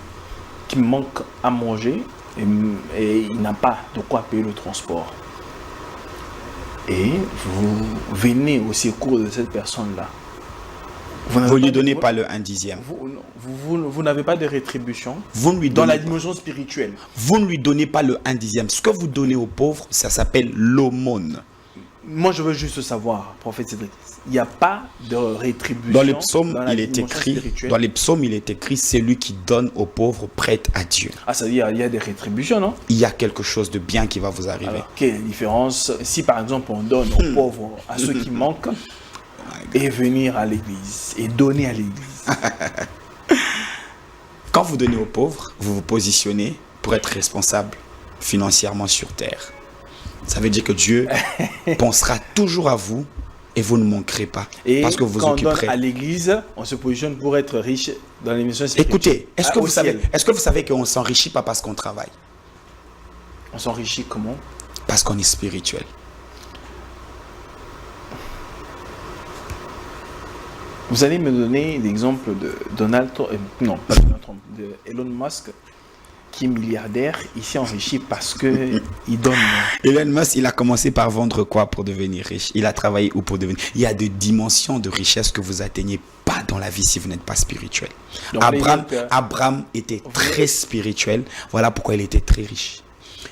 qui manque à manger et il n'a pas de quoi payer le transport. Et vous venez au secours de cette personne-là. Vous ne lui donnez pas le 1/10. Vous n'avez pas de rétribution dans la dimension spirituelle. Vous ne lui donnez pas le 1/10. Ce que vous donnez aux pauvres, ça s'appelle l'aumône. Moi, je veux juste savoir, prophète Cédric, il n'y a pas de rétribution. Dans les psaumes, il est écrit, celui qui donne aux pauvres prête à Dieu. Ah, ça veut dire qu'il y a des rétributions, non? Il y a quelque chose de bien qui va vous arriver. Alors, quelle est la différence si par exemple on donne aux pauvres, à ceux qui manquent, et venir à l'église, et donner à l'église? Quand vous donnez aux pauvres, vous vous positionnez pour être responsable financièrement sur terre. Ça veut dire que Dieu pensera toujours à vous et vous ne manquerez pas. Et parce que vous quand occuperez. On donne à l'église, on se positionne pour être riche dans les missions spirituelles. Écoutez, est-ce que vous savez qu'on ne s'enrichit pas parce qu'on travaille? On s'enrichit comment? Parce qu'on est spirituel. Vous allez me donner l'exemple de Donald Trump, non, pas Donald Trump, de Elon Musk, qui est milliardaire, il s'est enrichi parce qu'il donne. Elon Musk, il a commencé par vendre quoi pour devenir riche? Il a travaillé où pour devenir? Il y a des dimensions de richesse que vous atteignez pas dans la vie si vous n'êtes pas spirituel. Donc, Abraham était très spirituel. Voilà pourquoi il était très riche.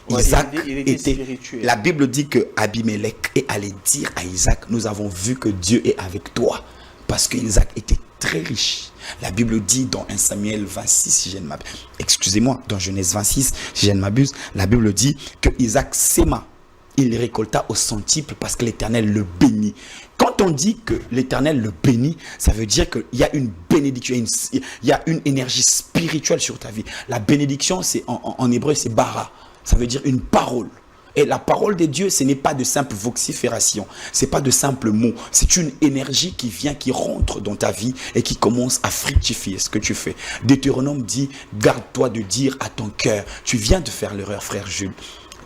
Ouais, Isaac il était spirituel. La Bible dit que Abimelech est allé dire à Isaac, nous avons vu que Dieu est avec toi. Parce que Isaac était très riche. La Bible dit dans 1 Samuel 26, si je ne m'abuse, excusez-moi, dans Genèse 26, si je ne m'abuse, la Bible dit que Isaac sema, il récolta au centuple parce que l'Éternel le bénit. Quand on dit que l'Éternel le bénit, ça veut dire qu'il y a une bénédiction, il y a une énergie spirituelle sur ta vie. La bénédiction, c'est en hébreu, c'est bara. Ça veut dire une parole. Et la parole de Dieu, ce n'est pas de simple vocifération, ce n'est pas de simples mots, c'est une énergie qui vient, qui rentre dans ta vie et qui commence à fructifier ce que tu fais. Deutéronome dit, garde-toi de dire à ton cœur, tu viens de faire l'erreur, frère Jules.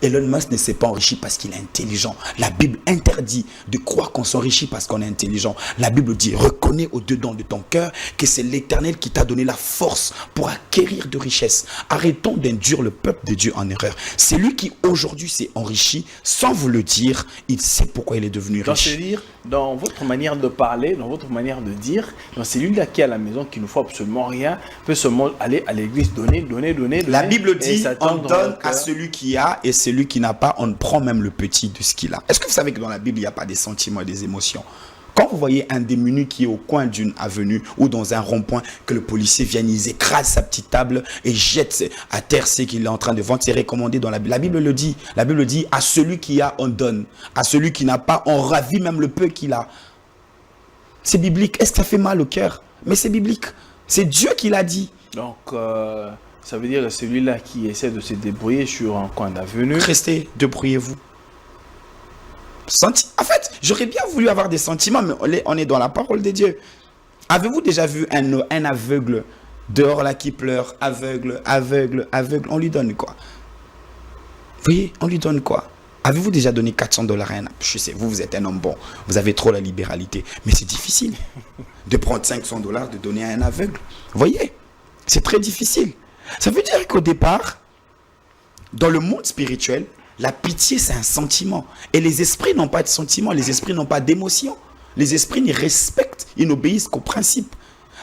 Elon Musk ne s'est pas enrichi parce qu'il est intelligent. La Bible interdit de croire qu'on s'enrichit parce qu'on est intelligent. La Bible dit, reconnais au-dedans de ton cœur que c'est l'Éternel qui t'a donné la force pour acquérir de richesses. Arrêtons d'induire le peuple de Dieu en erreur. C'est lui qui aujourd'hui s'est enrichi sans vous le dire. Il sait pourquoi il est devenu riche. C'est-à-dire, dans votre manière de parler, dans votre manière de dire, c'est lui-là qui est à la maison, qui ne faut absolument rien, peut seulement aller à l'église, donner. La Bible dit, on donne à celui qui a et celui qui n'a pas, on prend même le petit de ce qu'il a. Est-ce que vous savez que dans la Bible, il n'y a pas des sentiments et des émotions? Quand vous voyez un démuni qui est au coin d'une avenue ou dans un rond-point, que le policier vient, il écrase sa petite table et jette à terre ce qu'il est en train de vendre, c'est recommandé dans la Bible. La Bible le dit. La Bible dit, à celui qui a, on donne. À celui qui n'a pas, on ravit même le peu qu'il a. C'est biblique. Est-ce que ça fait mal au cœur? Mais c'est biblique. C'est Dieu qui l'a dit. Donc, ça veut dire que celui-là qui essaie de se débrouiller sur un coin d'avenue... Restez, débrouillez-vous. En fait, j'aurais bien voulu avoir des sentiments, mais on est dans la parole de Dieu. Avez-vous déjà vu un aveugle dehors là qui pleure? Aveugle, aveugle, aveugle. On lui donne quoi? Vous voyez, on lui donne quoi? Avez-vous déjà donné $400 à un... Je sais, vous êtes un homme bon. Vous avez trop la libéralité. Mais c'est difficile de prendre $500 de donner à un aveugle. Vous voyez? C'est très difficile. Ça veut dire qu'au départ, dans le monde spirituel, la pitié, c'est un sentiment. Et les esprits n'ont pas de sentiment. Les esprits n'ont pas d'émotion. Les esprits, ils respectent, ils n'obéissent qu'aux principes.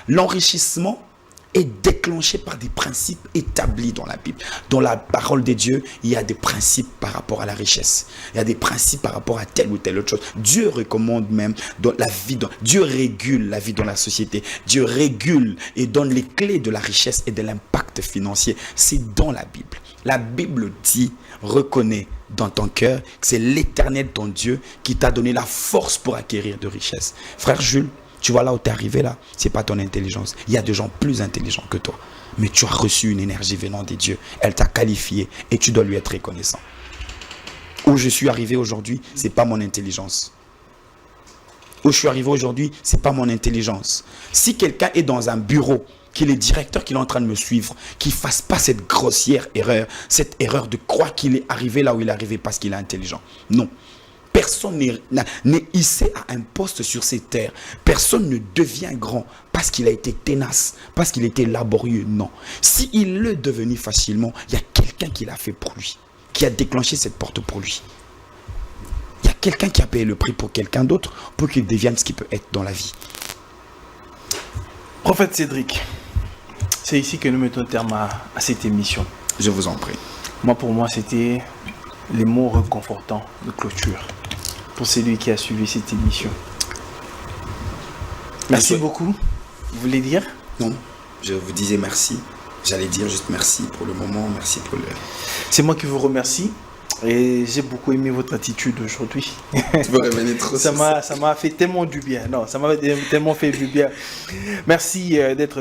L'enrichissement est déclenché par des principes établis dans la Bible. Dans la parole de Dieu, il y a des principes par rapport à la richesse. Il y a des principes par rapport à telle ou telle autre chose. Dieu recommande même dans la vie. Dieu régule la vie dans la société. Dieu régule et donne les clés de la richesse et de l'impact financier. C'est dans la Bible. La Bible dit, reconnais dans ton cœur que c'est l'Éternel ton Dieu qui t'a donné la force pour acquérir de richesses. Frère Jules, tu vois là où tu es arrivé là, c'est pas ton intelligence. Il y a des gens plus intelligents que toi. Mais tu as reçu une énergie venant des dieux. Elle t'a qualifié et tu dois lui être reconnaissant. Où je suis arrivé aujourd'hui, c'est pas mon intelligence. Où je suis arrivé aujourd'hui, c'est pas mon intelligence. Si quelqu'un est dans un bureau, qu'il est directeur, qu'il est en train de me suivre, qu'il ne fasse pas cette grossière erreur, cette erreur de croire qu'il est arrivé là où il est arrivé parce qu'il est intelligent. Non. Personne n'est hissé à un poste sur ces terres. Personne ne devient grand parce qu'il a été tenace, parce qu'il était laborieux. Non. S'il le devenait facilement, il y a quelqu'un qui l'a fait pour lui, qui a déclenché cette porte pour lui. Il y a quelqu'un qui a payé le prix pour quelqu'un d'autre pour qu'il devienne ce qu'il peut être dans la vie. Prophète Cédric, c'est ici que nous mettons terme à cette émission. Je vous en prie. Pour moi, c'était les mots réconfortants de clôture pour celui qui a suivi cette émission. Merci beaucoup. Vous voulez dire? Non, je vous disais merci. J'allais dire juste merci pour le moment, merci pour le... C'est moi qui vous remercie et j'ai beaucoup aimé votre attitude aujourd'hui. Tu peux revenir trop ça m'a fait tellement du bien. Non, ça m'a tellement fait du bien. Merci d'être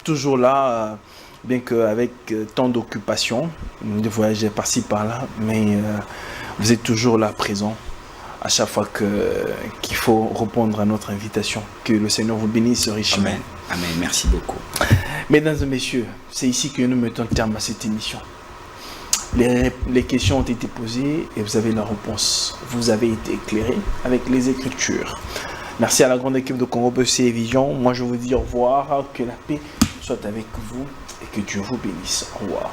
toujours là, bien qu'avec tant d'occupations, de voyager par-ci par-là, mais vous êtes toujours là présent à chaque fois qu'il faut répondre à notre invitation. Que le Seigneur vous bénisse richement. Amen. Amen. Merci beaucoup. Mesdames et messieurs, c'est ici que nous mettons terme à cette émission. Les questions ont été posées et vous avez la réponse. Vous avez été éclairés avec les Écritures. Merci à la grande équipe de Congo BC et Vision. Moi, je vous dis au revoir. Que la paix soit avec vous et que Dieu vous bénisse. Au revoir.